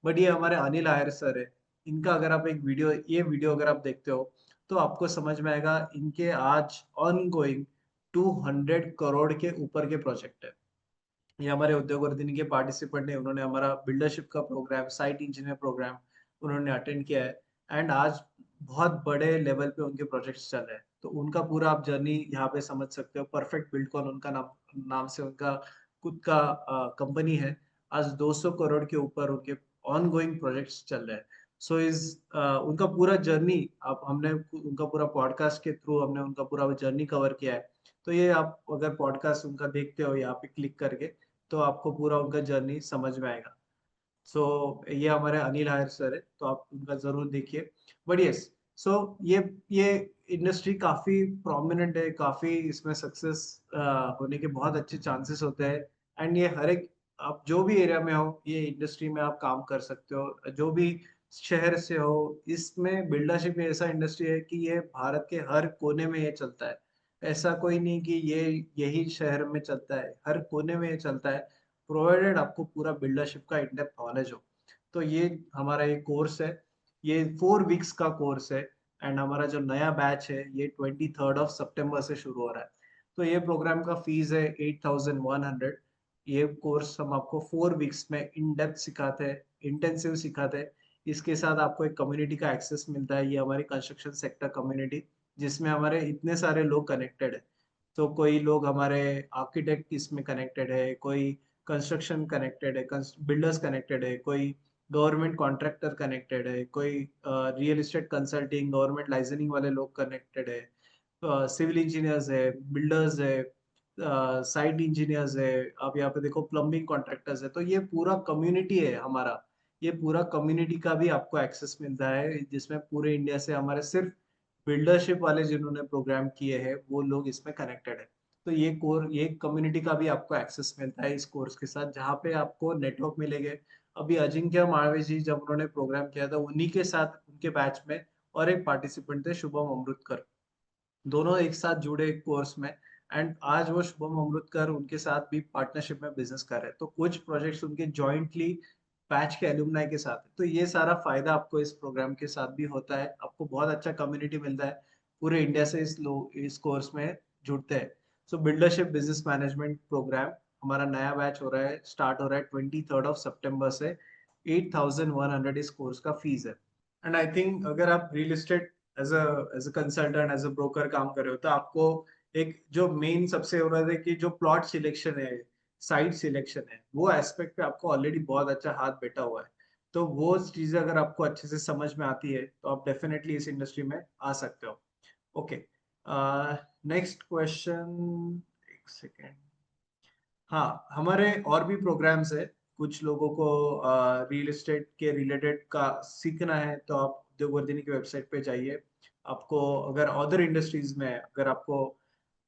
बट ये हमारे अनिल आयर सर है, इनका अगर आप एक वीडियो, ये वीडियो अगर आप देखते हो तो आपको समझ में आएगा। इनके आज ऑन गोइंग 200 करोड़ के ऊपर के प्रोजेक्ट है। ये हमारे उद्योग वर्धिनी के पार्टिसिपेंट ने, उन्होंने हमारा बिल्डरशिप का प्रोग्राम, साइट इंजीनियर प्रोग्राम उन्होंने अटेंड किया है। एंड आज बहुत बड़े लेवल पे उनके प्रोजेक्ट्स चल रहे हैं, तो उनका पूरा आप जर्नी यहाँ पे समझ सकते हो। परफेक्ट बिल्डकॉन उनका नाम से उनका खुद का कंपनी है। आज 200 करोड़ के ऊपर उनके ऑन गोइंग प्रोजेक्ट्स चल रहे हैं। सो उनका पूरा जर्नी, आप हमने उनका पूरा पॉडकास्ट के थ्रू हमने उनका पूरा जर्नी कवर किया है। तो ये आप अगर पॉडकास्ट उनका देखते हो यहाँ पे क्लिक करके, तो आपको पूरा उनका जर्नी समझ में आएगा। सो ये हमारे अनिल हायर सर है, तो आप उनका जरूर देखिए। बट यस, सो ये इंडस्ट्री काफी प्रोमिनेंट है, काफी इसमें सक्सेस होने के बहुत अच्छे चांसेस होते हैं। एंड ये हर एक, आप जो भी एरिया में हो ये इंडस्ट्री में आप काम कर सकते हो, जो भी शहर से हो। इसमें बिल्डरशिप में ऐसा इंडस्ट्री है कि ये भारत के हर कोने में ये चलता है। ऐसा कोई नहीं कि ये यही शहर में चलता है, हर कोने में ये चलता है, प्रोवाइडेड आपको पूरा बिल्डरशिप का इन डेप्थ नॉलेज हो। तो ये हमारा ये कोर्स है, ये 4 वीक्स का कोर्स है। एंड हमारा जो नया बैच है ये 23 सितंबर से शुरू हो रहा है। तो ये प्रोग्राम का फीस है 8100। ये कोर्स हम आपको 4 वीक्स में इन डेप्थ सिखाते हैं, इंटेंसिव सिखाते हैं। इसके साथ आपको एक कम्युनिटी का एक्सेस मिलता है, ये हमारी कंस्ट्रक्शन सेक्टर कम्युनिटी, जिसमें हमारे इतने सारे लोग कनेक्टेड है। तो कोई लोग हमारे आर्किटेक्ट इसमें कनेक्टेड है, कोई कंस्ट्रक्शन कनेक्टेड है, बिल्डर्स कनेक्टेड है, कोई गवर्नमेंट कॉन्ट्रैक्टर कनेक्टेड है, कोई real estate consulting government licensing वाले लोग कनेक्टेड है, सिविल इंजीनियर्स है, बिल्डर्स है, साइट इंजीनियर्स है, आप यहाँ पे देखो प्लम्बिंग कॉन्ट्रैक्टर्स है। तो ये पूरा कम्युनिटी है हमारा। ये पूरा कम्युनिटी का भी आपको एक्सेस मिलता है, जिसमें पूरे इंडिया से हमारे सिर्फ बिल्डरशिप वाले जिन्होंने प्रोग्राम किए हैं वो लोग इसमें कनेक्टेड है। तो ये कम्युनिटी का भी आपको एक्सेस मिलता है इस कोर्स के साथ, जहाँ पे आपको नेटवर्क मिलेंगे। अभी अजिंक्य माळवे जी जब उन्होंने प्रोग्राम किया था, उन्हीं के साथ उनके बैच में और एक पार्टिसिपेंट थे शुभम अमृतकर, दोनों एक साथ जुड़े कोर्स में। एंड आज वो शुभम अमृतकर उनके साथ भी पार्टनरशिप में बिजनेस कर रहे हैं, तो कुछ प्रोजेक्ट्स उनके जॉइंटली बैच के एलुमनाई के साथ है। तो ये सारा फायदा आपको इस प्रोग्राम के साथ भी होता है, आपको बहुत अच्छा कम्युनिटी मिलता है। पूरे इंडिया से इस कोर्स में जुड़ते हैं। सो बिल्डरशिप बिजनेस मैनेजमेंट प्रोग्राम हमारा नया बैच हो रहा है, स्टार्ट हो रहा है 23 सितंबर से। 8100 इस कोर्स का फीस है। एंड आई थिंक अगर आप real estate as a consultant, as a broker काम कर रहे हो, तो आपको एक जो मेन सबसे हो रहा है कि जो प्लॉट सिलेक्शन है, साइट सिलेक्शन है, वो एस्पेक्ट पे आपको ऑलरेडी बहुत अच्छा हाथ बैठा हुआ है। तो वो चीजें अगर आपको अच्छे से समझ में आती है तो आप डेफिनेटली इस इंडस्ट्री में आ सकते हो। ओके, नेक्स्ट क्वेश्चन, एक सेकेंड। हाँ, हमारे और भी प्रोग्राम्स है। कुछ लोगों को रियल एस्टेट के रिलेटेड का सीखना है तो आप उद्योग वर्धिनी की वेबसाइट पे जाइए। आपको अगर अदर इंडस्ट्रीज में, अगर आपको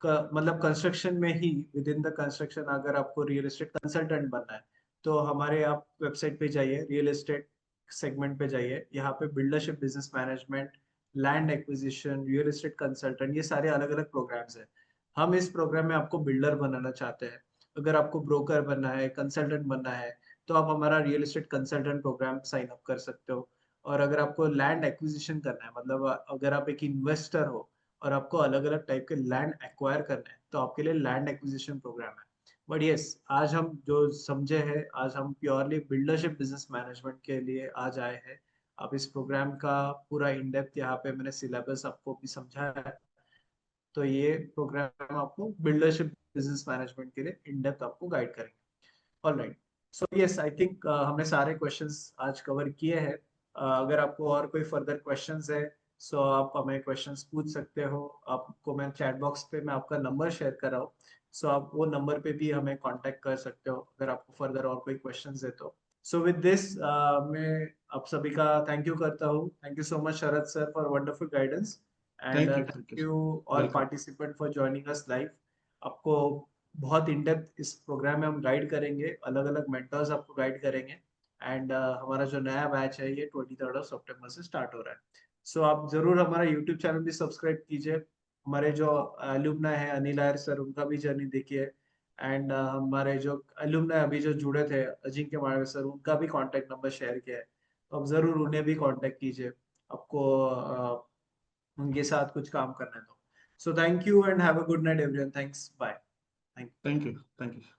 मतलब कंस्ट्रक्शन में ही, विद इन द कंस्ट्रक्शन अगर आपको रियल एस्टेट कंसल्टेंट बनना है, तो हमारे आप वेबसाइट पे जाइए, रियल एस्टेट सेगमेंट पे जाइए। यहाँ पे buildership business management, land acquisition, real estate consultant, ये सारे अलग अलग प्रोग्राम्स है। हम इस प्रोग्राम में आपको बिल्डर बनाना चाहते हैं। अगर आपको ब्रोकर बनना है, कंसल्टेंट बनना है, तो आप हमारा real estate consultant program sign up कर सकते हो। और अगर आपको लैंड एक्विजिशन करना है, मतलब अगर आप एक इन्वेस्टर हो और आपको अलग अलग टाइप के लैंड एक्वायर करना है, तो आपके लिए लैंड एक्विजिशन प्रोग्राम है। बट यस, आज हम जो समझे हैं, आज हम प्योरली बिल्डरशिप बिजनेस मैनेजमेंट के लिए आज आए हैं। आप इस प्रोग्राम का पूरा इन डेप्थ यहाँ पे मैंने सिलेबस आपको भी समझाया है। तो ये प्रोग्राम आपको बिल्डरशिप बिजनेस मैनेजमेंट के लिए इन डेप्थ आपको गाइड करेंगे। Alright, so yes, I think हमने सारे क्वेश्चंस आज कवर किए हैं। अगर आपको और कोई फर्दर क्वेश्चंस है, सो आप हमें क्वेश्चंस पूछ सकते हो। आपको मैं चैट बॉक्स पे मैं आपका नंबर शेयर कर रहा हूँ, सो आप वो नंबर पे भी हमें कांटेक्ट कर सकते हो अगर आपको फर्दर और कोई क्वेश्चंस है तो। सो विद दिस मैं आप सभी का थैंक यू करता हूँ। Thank you so much Sharad sir for wonderful guidance, and thank thank you, you all welcome. Participant for joining us live. आपको बहुत इन डेप्थ इस प्रोग्राम में हम गाइड करेंगे, अलग अलग मेंटर्स आपको गाइड करेंगे। एंड हमारा जो नया बैच है ये 23 सितंबर से स्टार्ट हो रहा है। सो आप जरूर हमारा यूट्यूब चैनल भी सब्सक्राइब कीजिए। हमारे जो एलुमना है अनिल आयर सर, उनका भी जर्नी देखिए। एंड हमारे जो एलुमना अभी जो जुड़े थे अजिंक्य मालवे सर, उनका भी कॉन्टेक्ट नंबर शेयर किया है, तो आप जरूर उन्हें भी कॉन्टेक्ट कीजिए। आपको उनके साथ कुछ काम करना है तो। So thank you and have a good night everyone. Thanks, bye. Thank you. Thank you, thank you.